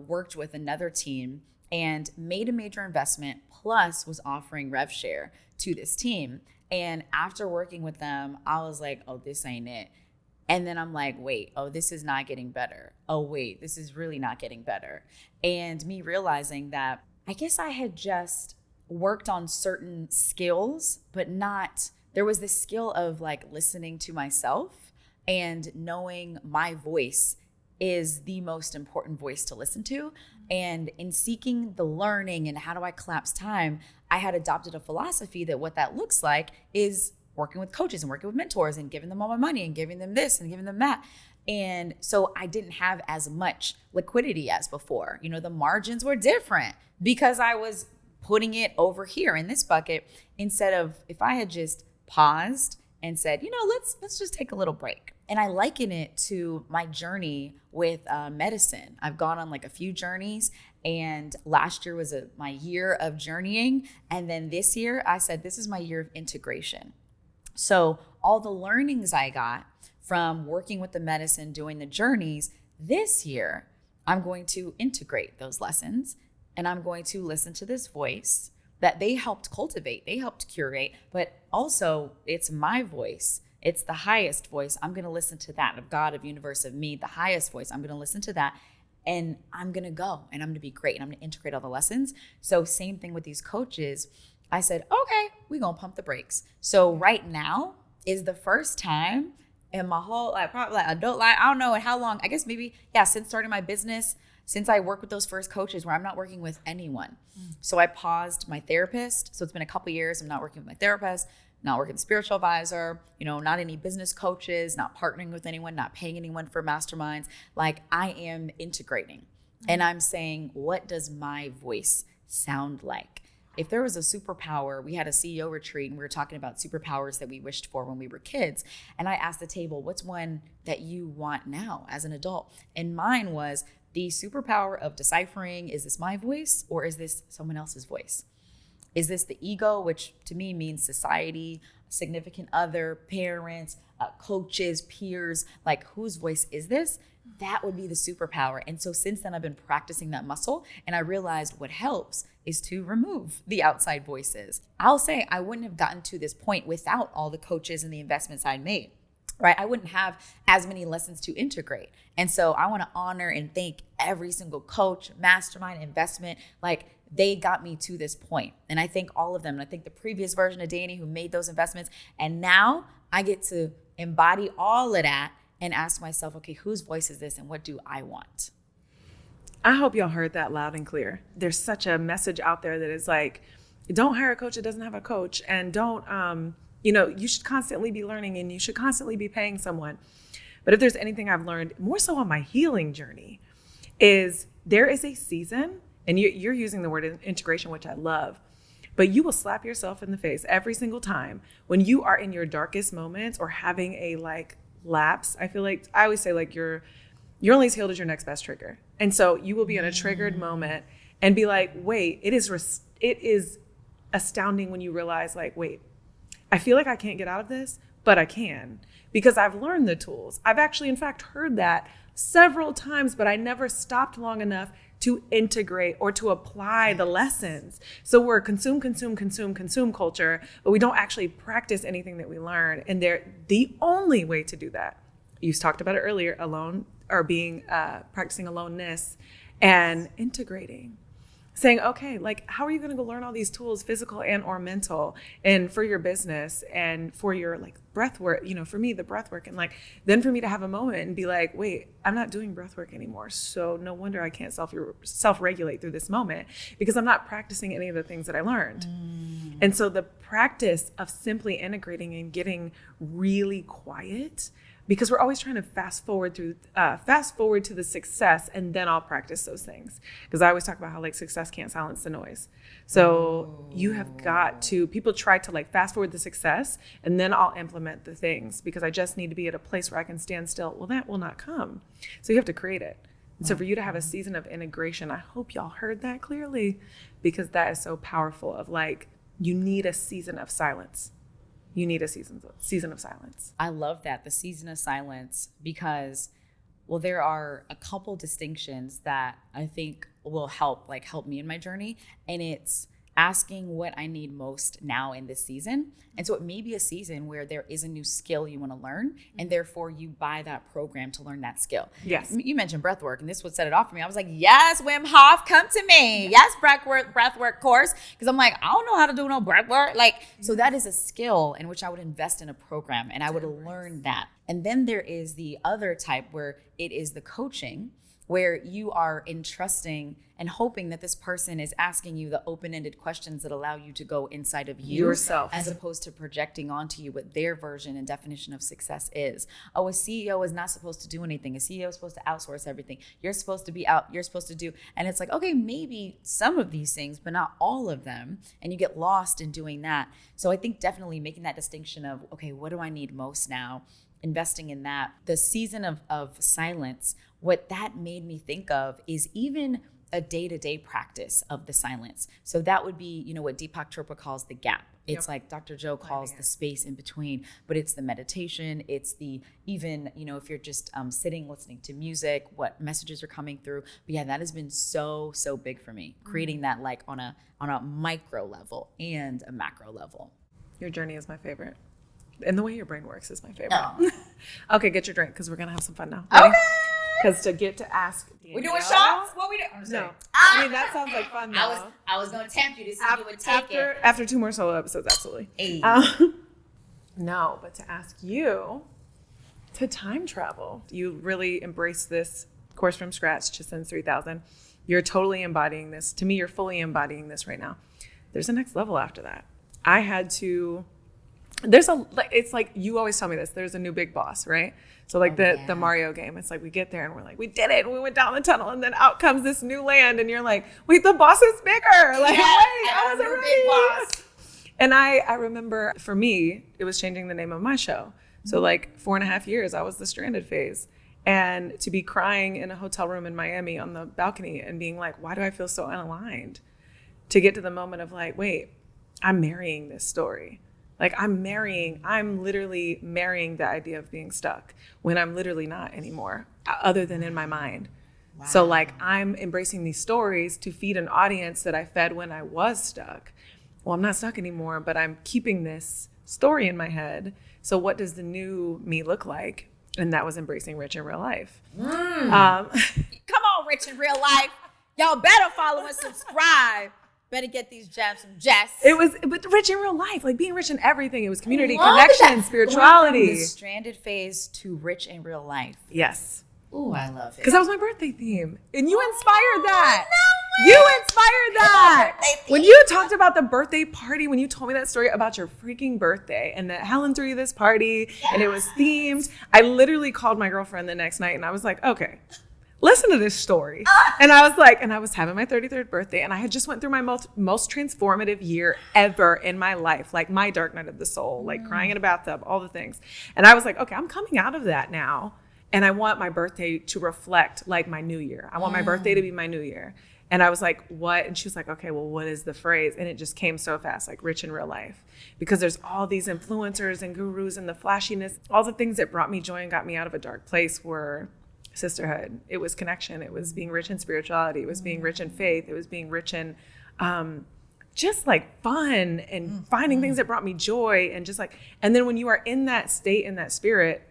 worked with another team and made a major investment, plus was offering rev share to this team. And after working with them, I was like, oh, this ain't it. And then I'm like, wait, oh, this is not getting better. Oh, wait, this is really not getting better. And me realizing that I guess I had just worked on certain skills, but there was this skill of like listening to myself and knowing my voice is the most important voice to listen to. And in seeking the learning and how do I collapse time, I had adopted a philosophy that what that looks like is working with coaches and working with mentors and giving them all my money and giving them this and giving them that. And so I didn't have as much liquidity as before. You know, the margins were different because I was putting it over here in this bucket instead of if I had just paused and said, you know, let's just take a little break. And I liken it to my journey with medicine. I've gone on like a few journeys, and last year was my year of journeying. And then this year I said, this is my year of integration. So all the learnings I got from working with the medicine, doing the journeys, this year I'm going to integrate those lessons and I'm going to listen to this voice that they helped cultivate, they helped curate, but also it's my voice. It's the highest voice. I'm going to listen to that, of God, of universe, of me, the highest voice. I'm going to listen to that and I'm going to go and I'm going to be great and I'm going to integrate all the lessons. So same thing with these coaches. I said, okay, we're going to pump the brakes. So right now is the first time in my whole probably adult life, I don't know how long, I guess maybe, since starting my business, since I worked with those first coaches where I'm not working with anyone. So I paused my therapist. So it's been a couple years. I'm not working with my therapist, not working with a spiritual advisor, not any business coaches, not partnering with anyone, not paying anyone for masterminds. Like I am integrating. And I'm saying, what does my voice sound like? If there was a superpower, we had a CEO retreat and we were talking about superpowers that we wished for when we were kids. And I asked the table, what's one that you want now as an adult? And mine was the superpower of deciphering, is this my voice or is this someone else's voice? Is this the ego, which to me means society, significant other, parents, coaches, peers, like whose voice is this? That would be the superpower. And so since then, I've been practicing that muscle, and I realized what helps is to remove the outside voices. I'll say I wouldn't have gotten to this point without all the coaches and the investments I'd made, right? I wouldn't have as many lessons to integrate. And so I want to honor and thank every single coach, mastermind, investment, like they got me to this point. And I thank all of them. And I think the previous version of Danny who made those investments. And now I get to embody all of that and ask myself, okay, whose voice is this and what do I want? I hope y'all heard that loud and clear. There's such a message out there that is like, don't hire a coach that doesn't have a coach, and don't, you should constantly be learning and you should constantly be paying someone. But if there's anything I've learned more so on my healing journey is there is a season, and you're using the word integration, which I love, but you will slap yourself in the face every single time when you are in your darkest moments or having a lapse. I feel like I always say you're only as healed as your next best trigger. And so you will be in a triggered moment and be like, wait, it is astounding when you realize wait, I feel like I can't get out of this, but I can because I've learned the tools. I've actually, in fact, heard that several times, but I never stopped long enough to integrate or to apply the lessons. So we're consume culture, but we don't actually practice anything that we learn. And the only way to do that, you talked about it earlier, alone or being practicing aloneness and integrating. Saying, okay, how are you going to go learn all these tools, physical and or mental, and for your business and for your breath work, for me, the breath work, and then for me to have a moment and be like, wait, I'm not doing breath work anymore. So no wonder I can't self-regulate through this moment because I'm not practicing any of the things that I learned. And so the practice of simply integrating and getting really quiet, because we're always trying to fast forward to the success, and then I'll practice those things. Because I always talk about how success can't silence the noise. So you have got to, people try to fast forward the success, and then I'll implement the things because I just need to be at a place where I can stand still. Well, that will not come. So you have to create it. And so for you to have a season of integration, I hope y'all heard that clearly, because that is so powerful of you need a season of silence. You need a season of silence. I love that, the season of silence, because, there are a couple distinctions that I think will help me in my journey. And it's asking what I need most now in this season. And so it may be a season where there is a new skill you want to learn, and therefore you buy that program to learn that skill. Yes. You mentioned breath work, and this would set it off for me. I was like, yes, Wim Hof, come to me. Yes, breath work course. Because I'm I don't know how to do no breath work. So that is a skill in which I would invest in a program, and I would learn that. And then there is the other type where it is the coaching, where you are entrusting and hoping that this person is asking you the open-ended questions that allow you to go inside of yourself, as opposed to projecting onto you what their version and definition of success is. Oh, a CEO is not supposed to do anything. A CEO is supposed to outsource everything. You're supposed to be out. You're supposed to do. And it's okay, maybe some of these things, but not all of them. And you get lost in doing that. So I think definitely making that distinction of, okay, what do I need most now? Investing in that. The season of silence, what that made me think of is even a day-to-day practice of the silence. So that would be, what Deepak Chopra calls the gap. It's Dr. Joe calls the space in between, but it's the meditation. It's the even, if you're just sitting, listening to music, what messages are coming through. But yeah, that has been so big for me, creating that on a micro level and a macro level. Your journey is my favorite. And the way your brain works is my favorite. Oh. Okay, get your drink because we're going to have some fun now. Ready? Okay. Because to get to ask Danielle, we doing shots? What we doing? No. I mean, that sounds like fun though. I was going to tempt you to see if you would take it. After 2 more solo episodes, absolutely. Hey. No, but to ask you to time travel. You really embrace this course from scratch to Since 3000. You're totally embodying this. To me, you're fully embodying this right now. There's a next level after that. I had to it's like, you always tell me this, there's a new big boss, right? So like the Mario game, it's like we get there and we're like, we did it. And we went down the tunnel and then out comes this new land. And you're like, wait, the boss is bigger. Like, wait, I wasn't ready. Big boss. And I remember for me, it was changing the name of my show. So like 4.5 years, I was the stranded phase. And to be crying in a hotel room in Miami on the balcony and being like, why do I feel so unaligned? To get to the moment of like, wait, I'm marrying this story. Like I'm literally marrying the idea of being stuck when I'm literally not anymore, other than in my mind. Wow. So like I'm embracing these stories to feed an audience that I fed when I was stuck. Well, I'm not stuck anymore, but I'm keeping this story in my head. So what does the new me look like? And that was embracing Rich in Real Life. Come on, Rich in Real Life. Y'all better follow and subscribe. Better get these gems from Jess. But rich in real life, like being rich in everything. It was community, connection, spirituality. From the stranded phase to rich in real life. Yes. Ooh, I love it. Because that was my birthday theme. And you inspired that. No way. You inspired that. When you talked about the birthday party, when you told me that story about your freaking birthday and that Helen threw you this party and it was themed, I literally called my girlfriend the next night and I was like, okay, listen to this story. And I was like, and I was having my 33rd birthday and I had just went through my most transformative year ever in my life, like my dark night of the soul, like crying in a bathtub, all the things. And I was like, okay, I'm coming out of that now. And I want my birthday to reflect like my new year. I want my birthday to be my new year. And I was like, what? And she was like, okay, well, what is the phrase? And it just came so fast, like rich in real life. Because there's all these influencers and gurus and the flashiness, all the things that brought me joy and got me out of a dark place were sisterhood. It was connection. It was being rich in spirituality. It was being rich in faith. It was being rich in just like fun and finding things that brought me joy and just like, and then when you are in that state, in that spirit,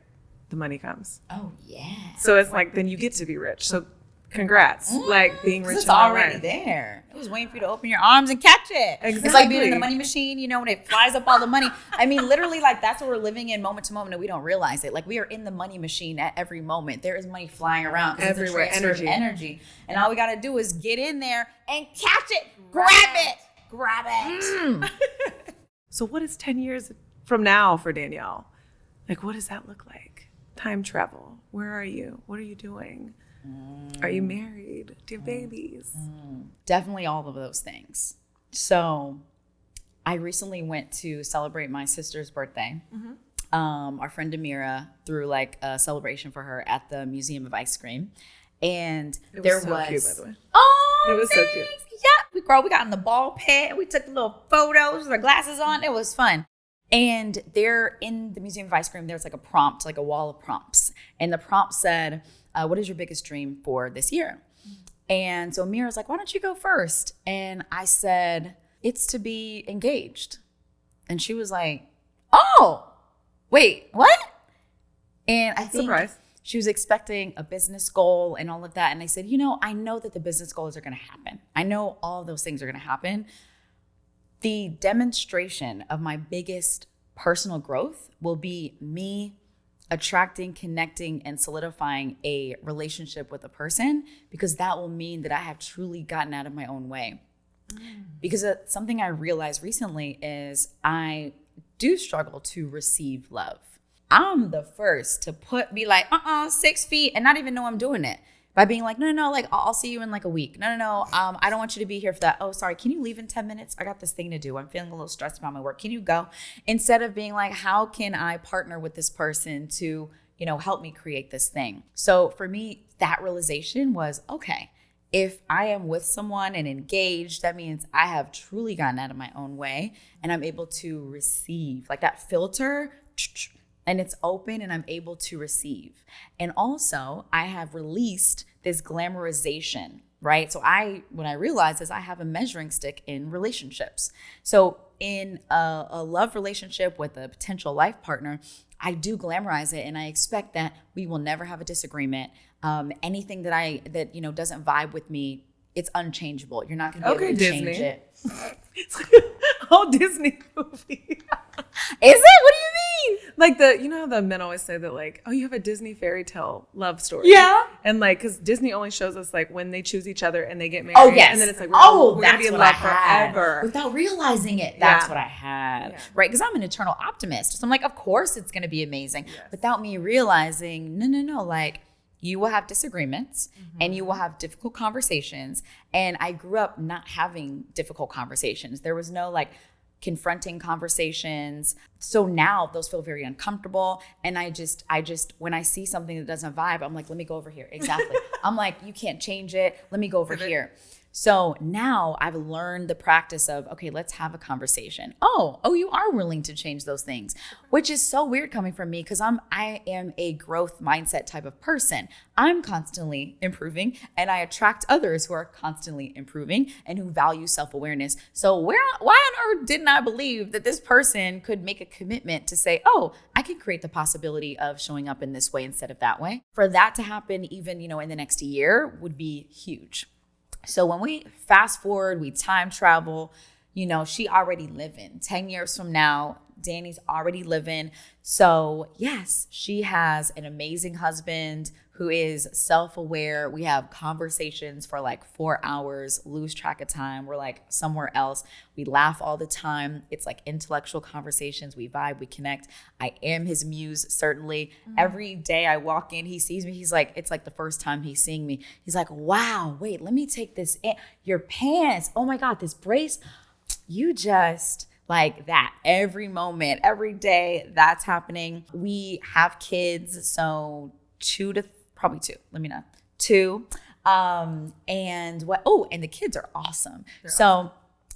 the money comes. Oh yeah. So it's like, then you get to be rich. So congrats, like being rich. It's already there. It was waiting for you to open your arms and catch it. Exactly. It's like being in the money machine, you know, when it flies up all the money. I mean, literally, like that's what we're living in moment to moment, and we don't realize it. Like we are in the money machine at every moment. There is money flying around everywhere. Energy, and all we got to do is get in there and catch it, grab it. So, what is 10 years from now for Danielle? Like, what does that look like? Time travel. Where are you? What are you doing? Are you married? Do you have babies? Definitely all of those things. So I recently went to celebrate my sister's birthday. Our friend Amira threw like a celebration for her at the Museum of Ice Cream. And there so was cute, by the way. Oh, it was thanks. So cute. Yeah, we got in the ball pit. We took little photos with our glasses on. It was fun. And there in the Museum of Ice Cream, there's like a prompt, like a wall of prompts. And the prompt said, what is your biggest dream for this year? And so Amira was like, why don't you go first? And I said, it's to be engaged. And she was like, oh, wait, what? And I think she was expecting a business goal and all of that. And I said, you know, I know that the business goals are going to happen. I know all of those things are going to happen. The demonstration of my biggest personal growth will be me attracting, connecting, and solidifying a relationship with a person, because that will mean that I have truly gotten out of my own way. Because something I realized recently is I do struggle to receive love. I'm the first to be like, 6 feet and not even know I'm doing it. By being like, no, like I'll see you in like a week. No, I don't want you to be here for that. Oh, sorry, can you leave in 10 minutes? I got this thing to do. I'm feeling a little stressed about my work. Can you go? Instead of being like, how can I partner with this person to, you know, help me create this thing? So for me, that realization was, okay, if I am with someone and engaged, that means I have truly gotten out of my own way and I'm able to receive, like that filter, and it's open and I'm able to receive. And also I have released this glamorization, right? So what I realized is I have a measuring stick in relationships. So in a love relationship with a potential life partner, I do glamorize it and I expect that we will never have a disagreement. Anything that you know doesn't vibe with me, it's unchangeable. You're not gonna be able to change it. It's like a whole Disney movie. Is it? What do you mean? Like how the men always say that, like, oh, you have a Disney fairy tale love story. Yeah. And like, because Disney only shows us like when they choose each other and they get married. Oh, yes. And then it's like, we're going to be in love forever. Without realizing it. That's what I had. Yeah. Right? Because I'm an eternal optimist. So I'm like, of course it's going to be amazing. Yes. Without me realizing, no. Like, you will have disagreements and you will have difficult conversations. And I grew up not having difficult conversations. There was no like confronting conversations. So now those feel very uncomfortable. And I just, when I see something that doesn't vibe, I'm like, let me go over here. Exactly. I'm like, you can't change it. Let me go over here. So now I've learned the practice of, okay, let's have a conversation. Oh, you are willing to change those things, which is so weird coming from me because I am a growth mindset type of person. I'm constantly improving and I attract others who are constantly improving and who value self-awareness. So why on earth didn't I believe that this person could make a commitment to say, oh, I can create the possibility of showing up in this way instead of that way? For that to happen even, in the next year would be huge. So when we fast forward, we time travel, she already living. 10 years from now, Danny's already living. So yes, she has an amazing husband who is self-aware. We have conversations for like 4 hours, lose track of time. We're like somewhere else. We laugh all the time. It's like intellectual conversations. We vibe, we connect. I am his muse, certainly. Every day I walk in, he sees me. He's like, it's like the first time he's seeing me. He's like, wow, wait, let me take this in. Your pants. Oh my God, this brace. You just... like that every moment, every day that's happening. We have kids, so 2. And the kids are awesome.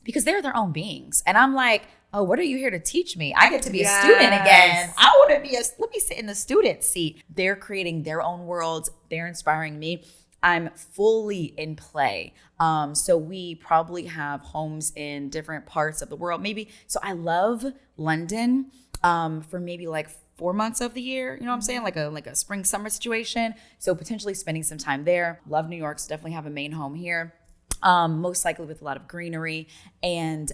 Because they're their own beings. And I'm like, oh, what are you here to teach me? I get to be a student again. I want to let me sit in the student seat. They're creating their own worlds. They're inspiring me. I'm fully in play. So we probably have homes in different parts of the world. Maybe. So I love London for maybe like 4 months of the year. You know what I'm saying? Like a spring, summer situation. So potentially spending some time there. Love New York. So definitely have a main home here. Most likely with a lot of greenery and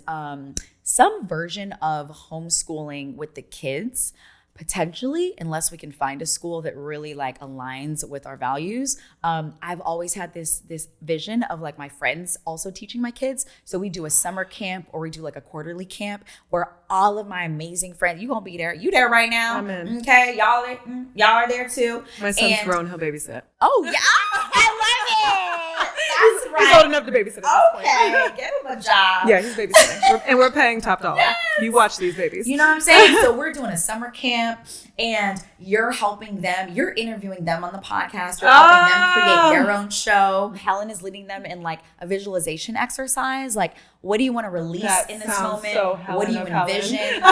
some version of homeschooling with the kids. Potentially, unless we can find a school that really like aligns with our values. I've always had this vision of like my friends also teaching my kids. So we do a summer camp or we do like a quarterly camp where all of my amazing friends, you gonna be there. You there right now? I'm in. Okay, y'all are there too. My son's grown, he'll babysit. Oh yeah, I love it. That's right. He's old enough to babysit at this point. Okay, get him a job. Yeah, he's babysitting. And we're paying top dollar. Yes. You watch these babies. You know what I'm saying? So we're doing a summer camp and you're helping them. You're interviewing them on the podcast. You're helping them create their own show. Helen is leading them in like a visualization exercise. Like, what do you want to release in this moment? So what do you envision?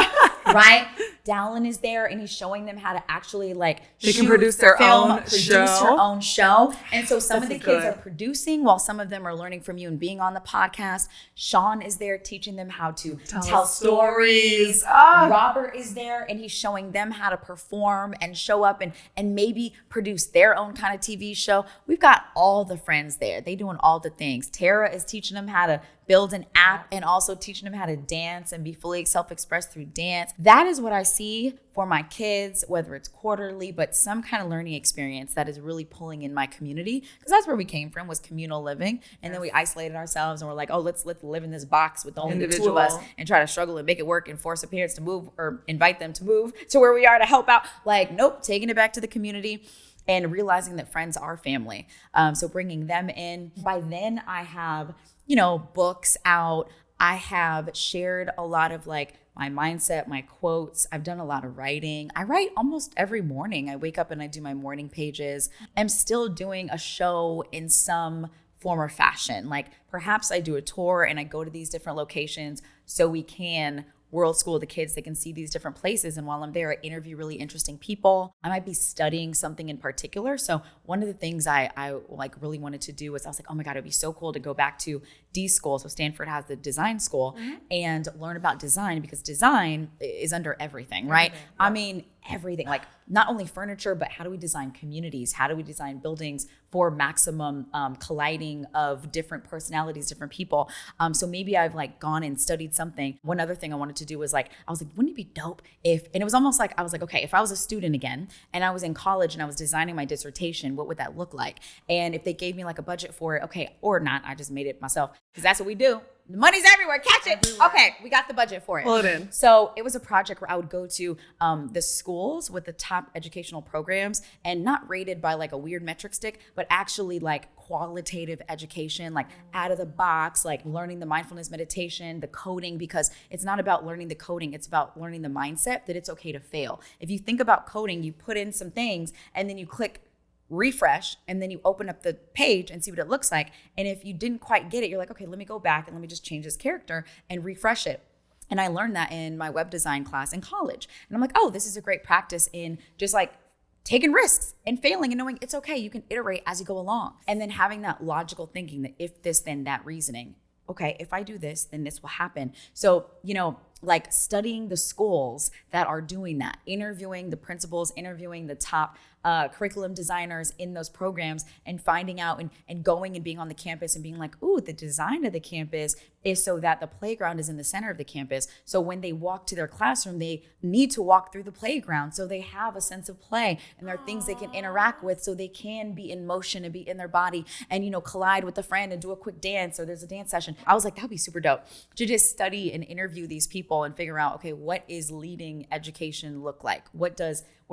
Right? Dallin is there and he's showing them how to actually like they can produce their own show. And so some of the kids are producing while some of them are learning from you and being on the podcast. Sean is there teaching them how to tell stories. Robert is there and he's showing them how to perform and show up and maybe produce their own kind of TV show. We've got all the friends there. They doing all the things. Tara is teaching them how to build an app and also teaching them how to dance and be fully self-expressed through dance. That is what I see for my kids, whether it's quarterly, but some kind of learning experience that is really pulling in my community. Because that's where we came from, was communal living. And then we isolated ourselves and we're like, oh, let's live in this box with only the 2 of us and try to struggle and make it work and force a parents to move or invite them to move to where we are to help out. Like, nope, taking it back to the community. And realizing that friends are family. So bringing them in. By then I have, books out. I have shared a lot of like my mindset, my quotes. I've done a lot of writing. I write almost every morning. I wake up and I do my morning pages. I'm still doing a show in some form or fashion. Like perhaps I do a tour and I go to these different locations so we can world school the kids. They can see these different places. And while I'm there, I interview really interesting people. I might be studying something in particular. So one of the things I like really wanted to do was I was like, oh my God, it'd be so cool to go back to D school. So Stanford has the design school and learn about design because design is under everything, right? I mean, everything, like not only furniture, but how do we design communities? How do we design buildings for maximum colliding of different personalities, different people? So maybe I've like gone and studied something. One other thing I wanted to do was like, I was like, wouldn't it be dope if, and it was almost like, I was like, okay, if I was a student again and I was in college and I was designing my dissertation, what would that look like? And if they gave me like a budget for it, okay, or not, I just made it myself because that's what we do. The money's everywhere. Catch it. Everywhere. Okay, we got the budget for it. Pull it in. So it was a project where I would go to the schools with the top educational programs and not rated by like a weird metric stick, but actually like qualitative education, like out of the box, like learning the mindfulness meditation, the coding, because it's not about learning the coding. It's about learning the mindset that it's okay to fail. If you think about coding, you put in some things and then you click refresh, and then you open up the page and see what it looks like. And if you didn't quite get it, you're like, okay, let me go back and let me just change this character and refresh it. And I learned that in my web design class in college. And I'm like, oh, this is a great practice in just like taking risks and failing and knowing it's okay. You can iterate as you go along. And then having that logical thinking that if this, then that reasoning. Okay, if I do this, then this will happen. So, like studying the schools that are doing that, interviewing the principals, interviewing the top curriculum designers in those programs and finding out and going and being on the campus and being like, ooh, the design of the campus is so that the playground is in the center of the campus. So when they walk to their classroom, they need to walk through the playground. So they have a sense of play and there are things they can interact with so they can be in motion and be in their body and, collide with a friend and do a quick dance or there's a dance session. I was like, that'd be super dope to just study and interview these people and figure out, okay, what is leading education look like? What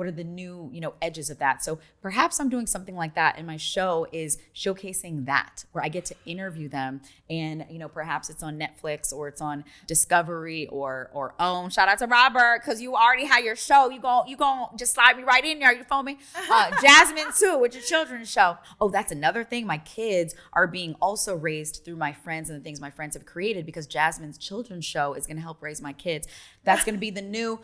are the new, edges of that? So perhaps I'm doing something like that. And my show is showcasing that, where I get to interview them. And, perhaps it's on Netflix or it's on Discovery or OWN. Shout out to Robert, because you already had your show. You gon' just slide me right in there. You feel me? Jasmine too, with your children's show. Oh, that's another thing. My kids are being also raised through my friends and the things my friends have created, because Jasmine's children's show is going to help raise my kids. That's going to be the new,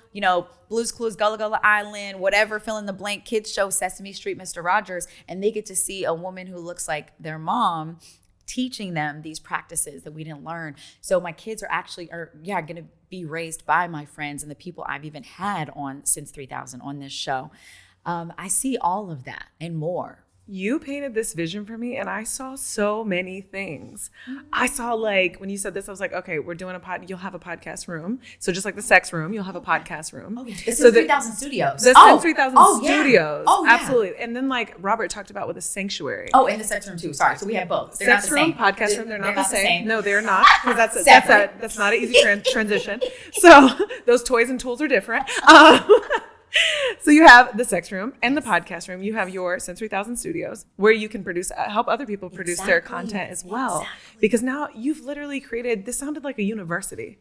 Blue's Clues, Gullah Gullah Island, whatever, fill in the blank kids show, Sesame Street, Mr. Rogers. And they get to see a woman who looks like their mom teaching them these practices that we didn't learn. So my kids are going to be raised by my friends and the people I've even had on Since 3000 on this show. I see all of that and more. You painted this vision for me and I saw so many things. I saw, like, when you said this, I was like, okay, we're doing you'll have a podcast room. So just like the sex room, you'll have a podcast room. Oh, yeah. It's Since 3000 Studios. The Since 3000 Studios. Oh, yeah. Absolutely. And then like Robert talked about with a sanctuary. Oh, and the sex room too. Sorry. So we have both. They're sex not the room, same. podcast room, they're not the same. No, they're not. Because that's not an easy transition. So those toys and tools are different. So you have the sex room and the podcast room. You have your Since 3000 Studios, where you can help other people produce their content as well. Because now you've literally created, this sounded like a university,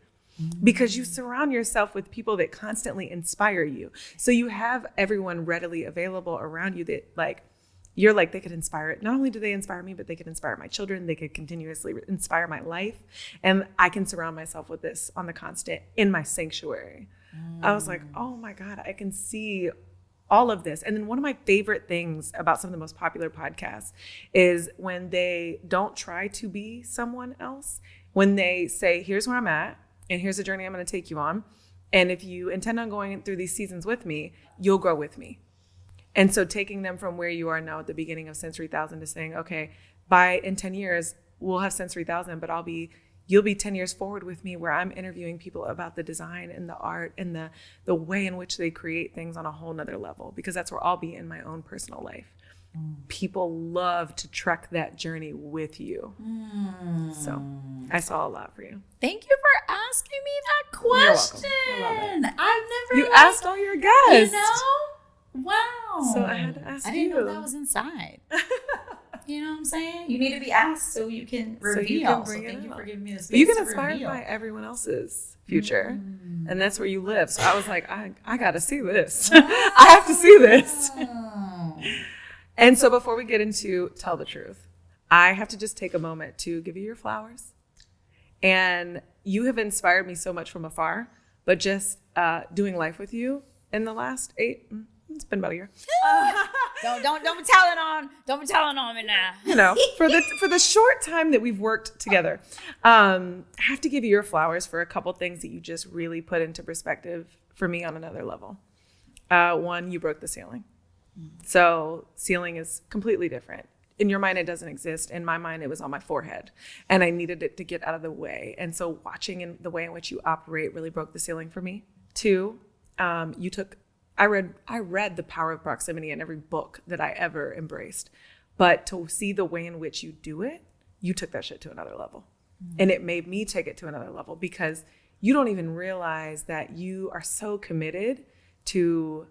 because you surround yourself with people that constantly inspire you. So you have everyone readily available around you that you're like, they could inspire it. Not only do they inspire me, but they could inspire my children. They could continuously inspire my life. And I can surround myself with this on the constant in my sanctuary. I was like, oh my God, I can see all of this. And then one of my favorite things about some of the most popular podcasts is when they don't try to be someone else, when they say, here's where I'm at, and here's the journey I'm going to take you on. And if you intend on going through these seasons with me, you'll grow with me. And so taking them from where you are now at the beginning of Since 3000 to saying, okay, in 10 years, we'll have Since 3000, but you'll be 10 years forward with me, where I'm interviewing people about the design and the art and the way in which they create things on a whole nother level, because that's where I'll be in my own personal life. People love to trek that journey with you. So I saw a lot for you. Thank you for asking me that question. You're welcome. I love it. I've never asked all your guests. Wow. So I had to ask you. I didn't know that was inside. You know what I'm saying? You need to be asked so you can reveal. So thank you for giving me the space. You get inspired by everyone else's future. And that's where you live. So I was like, I got to see this. I have to see this. And so before we get into Tell the Truth, I have to just take a moment to give you your flowers. And you have inspired me so much from afar, but just doing life with you in the last it's been about a year. Don't be telling on me now. For the short time that we've worked together, I have to give you your flowers for a couple things that you just really put into perspective for me on another level. One, you broke the ceiling. So ceiling is completely different. In your mind, it doesn't exist. In my mind, it was on my forehead, and I needed it to get out of the way. And so watching in the way in which you operate really broke the ceiling for me. Two, I read The Power of Proximity in every book that I ever embraced. But to see the way in which you do it, you took that shit to another level. And it made me take it to another level, because you don't even realize that you are so committed to,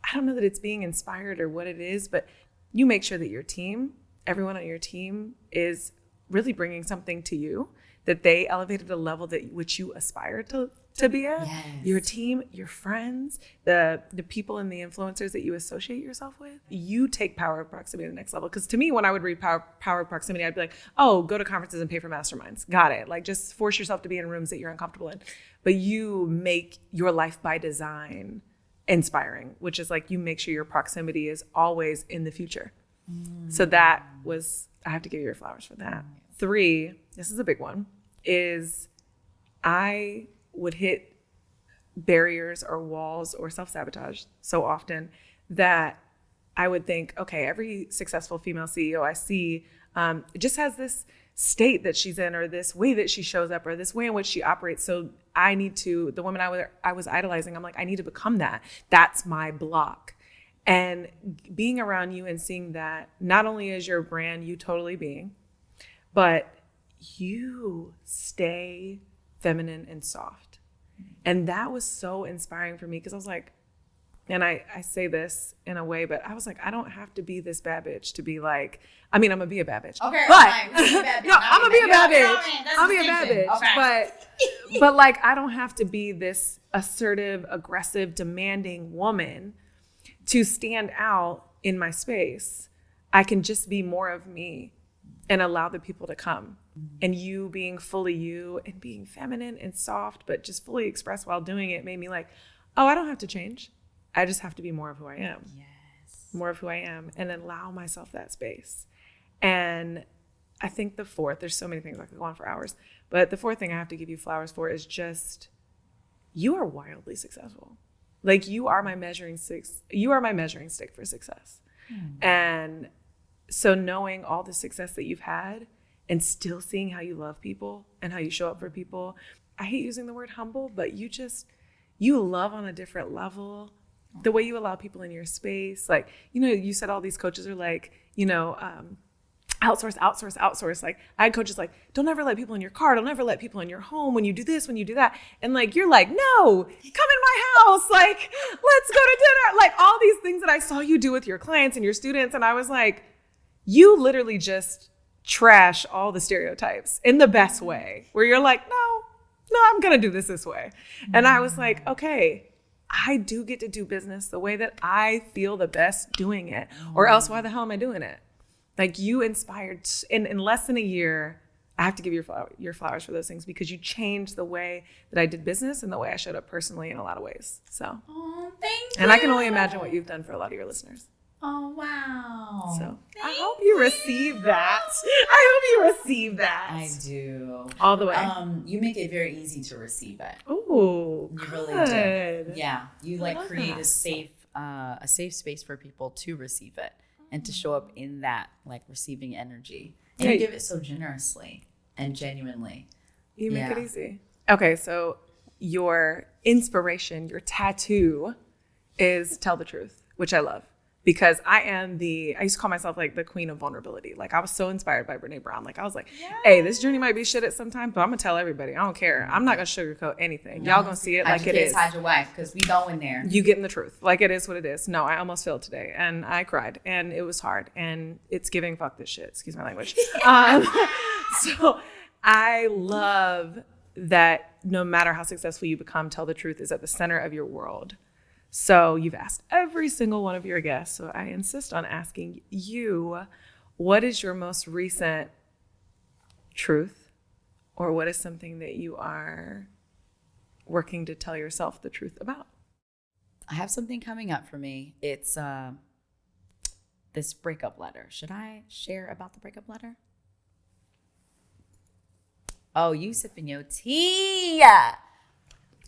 I don't know that it's being inspired or what it is, but you make sure that your team, everyone on your team, is really bringing something to you, that they elevated a level that which you aspire to be at. Yes. Your team, your friends, the people and the influencers that you associate yourself with, you take Power of Proximity to the next level. Because to me, when I would read Power of Proximity, I'd be like, oh, go to conferences and pay for masterminds. Got it. Like, just force yourself to be in rooms that you're uncomfortable in. But you make your life by design inspiring, which is like, you make sure your proximity is always in the future. So that was, I have to give you your flowers for that. 3, this is a big one, is I would hit barriers or walls or self-sabotage so often that I would think, okay, every successful female CEO I see just has this state that she's in, or this way that she shows up, or this way in which she operates. So I need to, the woman I was idolizing, I'm like, I need to become that. That's my block. And being around you and seeing that not only is your brand you totally being, but you stay feminine and soft. And that was so inspiring for me, because I was like, and I say this in a way, but I was like, I don't have to be this bad bitch to be like, I mean, I'm gonna be a bad bitch. Okay, but no, I'm gonna be a bad bitch. I'll be a bad bitch. Okay. But like, I don't have to be this assertive, aggressive, demanding woman to stand out in my space. I can just be more of me and allow the people to come. And you being fully you and being feminine and soft, but just fully expressed while doing it, made me like, oh, I don't have to change. I just have to be more of who I am. Yes. More of who I am, and allow myself that space. And I think the 4th, there's so many things I could go on for hours, but the 4th thing I have to give you flowers for is just, you are wildly successful. Like, you are my measuring stick. You are my measuring stick for success. And so knowing all the success that you've had and still seeing how you love people and how you show up for people, I hate using the word humble, but you love on a different level. The way you allow people in your space, like, you know, you said all these coaches are like, you know, outsource. Like, I had coaches like, don't ever let people in your car. Don't ever let people in your home. When you do this, when you do that. And like, you're like, no, come in my house. Like, let's go to dinner. Like, all these things that I saw you do with your clients and your students. And I was like, you literally just trash all the stereotypes in the best way, where you're like, no, I'm going to do this way. And I was like, okay, I do get to do business the way that I feel the best doing it, or else why the hell am I doing it? Like, you inspired in less than a year. I have to give you your flowers for those things, because you changed the way that I did business and the way I showed up personally in a lot of ways. So, thank you. And I can only imagine what you've done for a lot of your listeners. Oh, wow. So I hope you receive that. I do. All the way. You make it very easy to receive it. Ooh, you really do. Yeah, you like create that. a safe space for people to receive it and to show up in that like receiving energy. And you give it so generously and genuinely. You make it easy. Okay, so your inspiration, your tattoo, is tell the truth, which I love. Because I used to call myself like the queen of vulnerability. Like, I was so inspired by Brene Brown. Like, I was like, hey, this journey might be shit at some time, but I'm gonna tell everybody. I don't care. I'm not gonna sugarcoat anything. Y'all gonna see it like it is. Hide your wife, because we go in there. You getting the truth. Like, it is what it is. No, I almost failed today, and I cried, and it was hard, and it's giving fuck this shit. Excuse my language. So I love that no matter how successful you become, tell the truth is at the center of your world. So you've asked every single one of your guests, so I insist on asking you, what is your most recent truth, or what is something that you are working to tell yourself the truth about? I have something coming up for me. It's this breakup letter. Should I share about the breakup letter? Oh, you sipping your tea.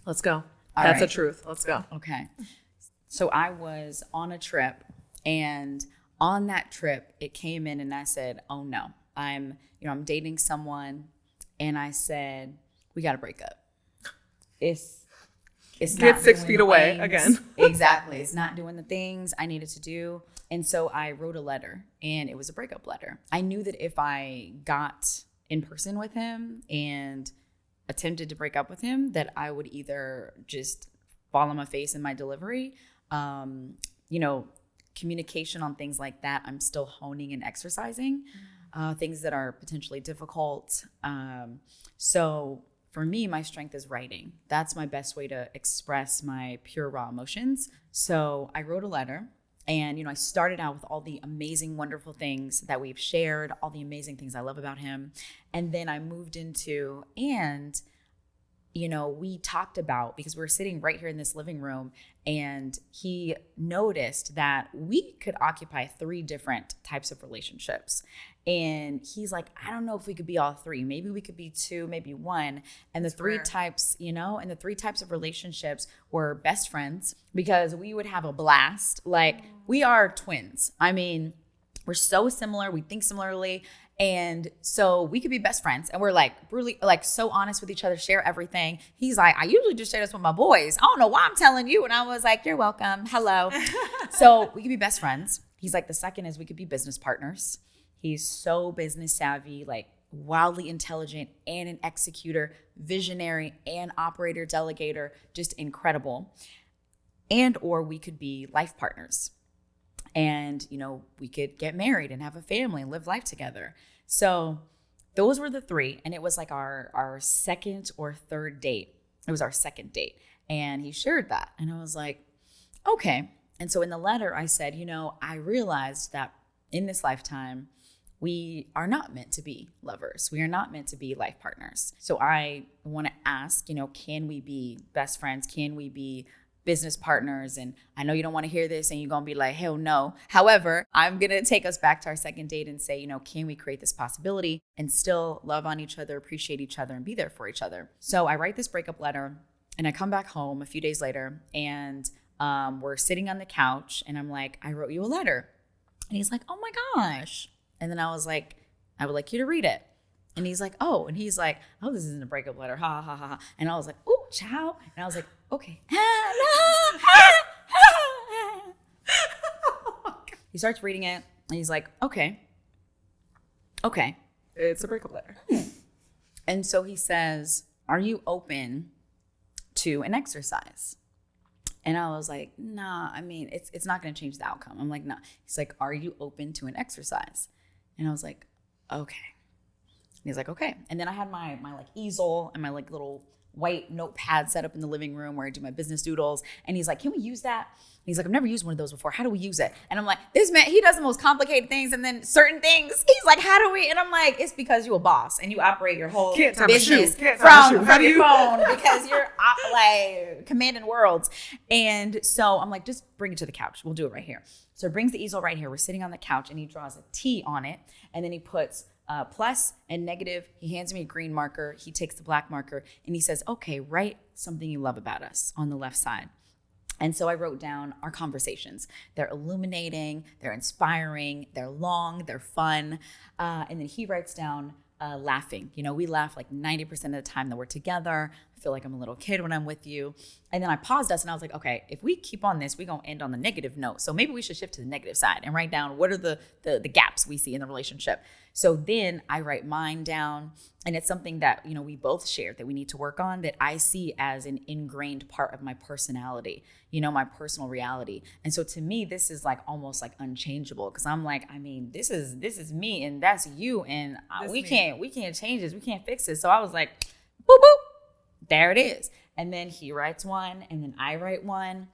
Let's go. All That's right. a truth. Let's go. Okay. So I was on a trip, and on that trip, it came in and I said, oh no, I'm dating someone. And I said, we got to break up. It's Get not 6 feet away things. again. Exactly. It's not doing the things I needed to do. And so I wrote a letter, and it was a breakup letter. I knew that if I got in person with him and attempted to break up with him, that I would either just fall on my face in my delivery. Communication on things like that, I'm still honing and exercising, things that are potentially difficult. So for me, my strength is writing. That's my best way to express my pure raw emotions. So I wrote a letter, and, I started out with all the amazing, wonderful things that we've shared, all the amazing things I love about him. And then I moved into, we talked about, because we were sitting right here in this living room, and he noticed that we could occupy 3 different types of relationships. And he's like, I don't know if we could be all 3. Maybe we could be 2, maybe 1. And the 3 types, and the 3 types of relationships were best friends, because we would have a blast. Like, we are twins. I mean, we're so similar. We think similarly. And so we could be best friends, and we're like brutally, like so honest with each other, share everything. He's like, I usually just share this with my boys. I don't know why I'm telling you. And I was like, you're welcome. Hello. So we could be best friends. He's like, the second is we could be business partners. He's so business savvy, like wildly intelligent and an executor, visionary and operator, delegator, just incredible. And, or we could be life partners. And, we could get married and have a family and live life together. So those were the 3. And it was like our second or third date. It was our second date. And he shared that. And I was like, okay. And so in the letter, I said, I realized that in this lifetime, we are not meant to be lovers. We are not meant to be life partners. So I want to ask, can we be best friends? Can we be business partners? And I know you don't want to hear this, and you're going to be like, hell no. However, I'm going to take us back to our second date and say, can we create this possibility and still love on each other, appreciate each other, and be there for each other? So I write this breakup letter, and I come back home a few days later, and we're sitting on the couch, and I'm like, I wrote you a letter. And he's like, oh my gosh. And then I was like, I would like you to read it. And he's like, oh. And he's like, oh, this isn't a breakup letter. Ha, ha, ha, ha. And I was like, ooh, ciao. And I was like, okay. He starts reading it, and he's like, okay. It's a breakup letter. And so he says, are you open to an exercise? And I was like, nah, I mean, it's not going to change the outcome. I'm like, nah. He's like, are you open to an exercise? And I was like, okay. And he's like, okay. And then I had my like easel and my like little white notepad set up in the living room where I do my business doodles. And he's like, can we use that? And he's like, I've never used one of those before. How do we use it? And I'm like, this man, he does the most complicated things. And then certain things, he's like, how do we? And I'm like, it's because you're a boss and you operate your whole business from your phone because you're like commanding worlds. And so I'm like, just bring it to the couch. We'll do it right here. So he brings the easel right here. We're sitting on the couch, and he draws a T on it. And then he puts plus and negative. He hands me a green marker. He takes the black marker, and he says, okay, write something you love about us on the left side. And so I wrote down our conversations. They're illuminating, they're inspiring, they're long, they're fun. And then he writes down laughing. We laugh like 90% of the time that we're together. I feel like I'm a little kid when I'm with you. And then I paused us, and I was like, okay, if we keep on this, we're going to end on the negative note. So maybe we should shift to the negative side and write down what are the gaps we see in the relationship. So then I write mine down, and it's something that, we both shared that we need to work on, that I see as an ingrained part of my personality, my personal reality. And so to me, this is like almost like unchangeable, because I'm like, I mean, this is me and that's you, and we can't change this. We can't fix this. So I was like, boop, boop, there it is. And then he writes one, and then I write one.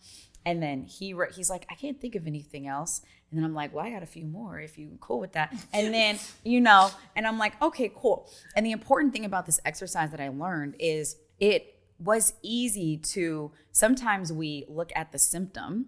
And then he's like, I can't think of anything else. And then I'm like, well, I got a few more if you're cool with that. And then, and I'm like, okay, cool. And the important thing about this exercise that I learned is it was easy to, sometimes we look at the symptom,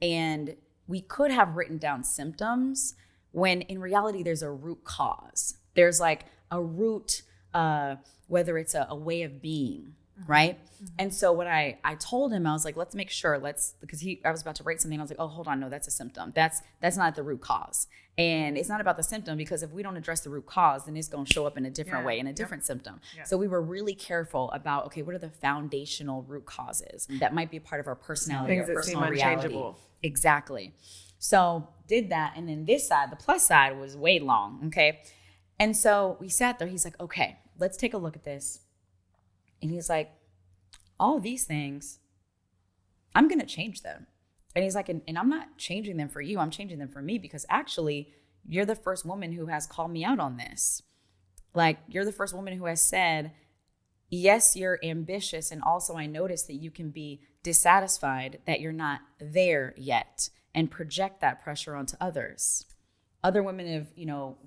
and we could have written down symptoms when in reality there's a root cause. There's like a root, whether it's a way of being, right? And so what I told him, I was like, let's make sure, because I was about to write something. I was like, oh, hold on, no, that's a symptom. That's not the root cause. And it's not about the symptom, because if we don't address the root cause, then it's going to show up in a different way, in a different symptom. Yeah. So we were really careful about, okay, what are the foundational root causes that might be a part of our personality, things or that seem personal reality. unchangeable. Exactly. So did that. And then this side, the plus side, was way long. Okay. And so we sat there. He's like, okay, let's take a look at this. And he's like, all these things, I'm going to change them. And he's like, and I'm not changing them for you. I'm changing them for me, because actually you're the first woman who has called me out on this. Like, you're the first woman who has said, yes, you're ambitious. And also I noticed that you can be dissatisfied that you're not there yet, and project that pressure onto others. Other women have,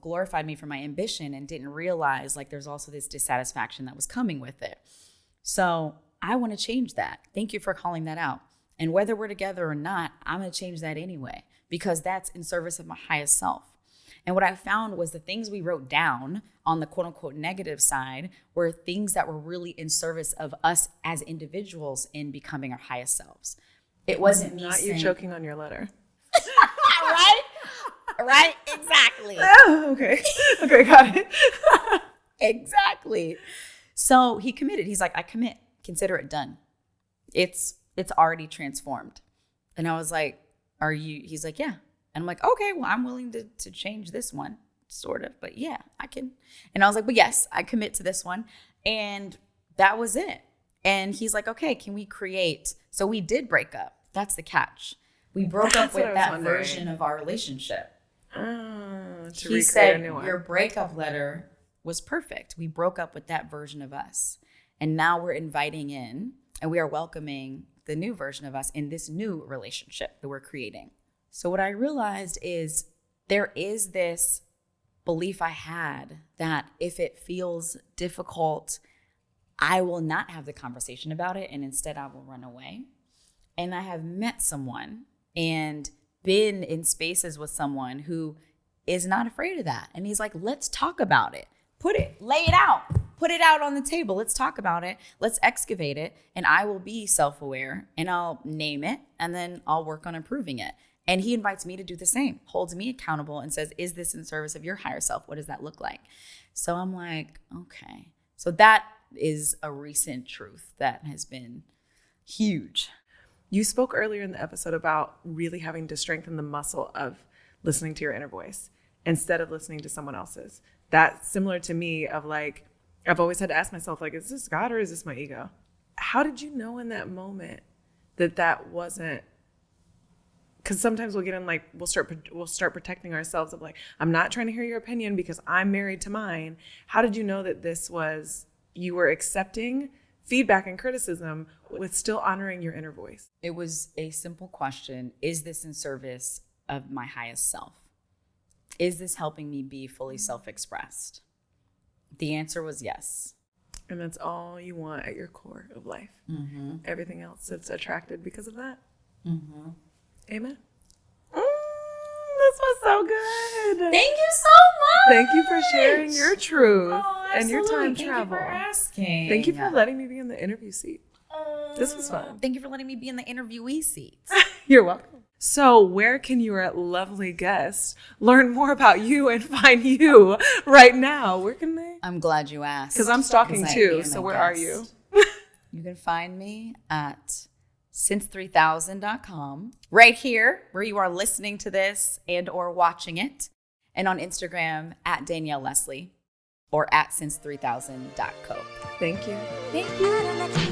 glorified me for my ambition and didn't realize, like, there's also this dissatisfaction that was coming with it. So I want to change that. Thank you for calling that out. And whether we're together or not, I'm going to change that anyway, because that's in service of my highest self. And what I found was the things we wrote down on the quote unquote negative side were things that were really in service of us as individuals in becoming our highest selves. It wasn't me not you choking on your letter. Right? Exactly. Oh, okay. Okay, got it. Exactly. So he committed. He's like, I commit. Consider it done. It's already transformed. And I was like, are you? He's like, yeah. And I'm like, okay, well, I'm willing to change this one, sort of. But yeah, I can. And I was like, but yes, I commit to this one. And that was it. And he's like, okay, can we create? So we did break up. That's the catch. We broke up with that version of our relationship. He said, your breakup letter was perfect. We broke up with that version of us. And now we're inviting in, and we are welcoming the new version of us in this new relationship that we're creating. So what I realized is there is this belief I had that if it feels difficult, I will not have the conversation about it, and instead I will run away. And I have met someone and been in spaces with someone who is not afraid of that. And he's like, let's talk about it. Lay it out. Put it out on the table. Let's talk about it. Let's excavate it. And I will be self-aware, and I'll name it, and then I'll work on improving it. And he invites me to do the same, holds me accountable, and says, is this in service of your higher self? What does that look like? So I'm like, okay. So that is a recent truth that has been huge. You spoke earlier in the episode about really having to strengthen the muscle of listening to your inner voice instead of listening to someone else's. That's similar to me of like, I've always had to ask myself, like, is this God or is this my ego? How did you know in that moment that wasn't? Because sometimes we'll get in like, we'll start protecting ourselves of like, I'm not trying to hear your opinion because I'm married to mine. How did you know that this was, you were accepting feedback and criticism with still honoring your inner voice? It was a simple question. Is this in service of my highest self? Is this helping me be fully self-expressed? The answer was yes. And that's all you want at your core of life. Mm-hmm. Everything else that's attracted because of that. Mm-hmm. Amen. This was so good. Thank you so much. Thank you for sharing your truth and your time travel. Thank you for asking. Thank you for letting me be in the interview seat. This was fun. Thank you for letting me be in the interviewee seat. You're welcome. So where can your lovely guests learn more about you and find you right now? Where can they? I'm glad you asked. Because I'm stalking too. So where are you? You can find me at since3000.com, right here where you are listening to this and or watching it, and on Instagram at Danielle Leslie or at since3000.co. Thank you. Thank you.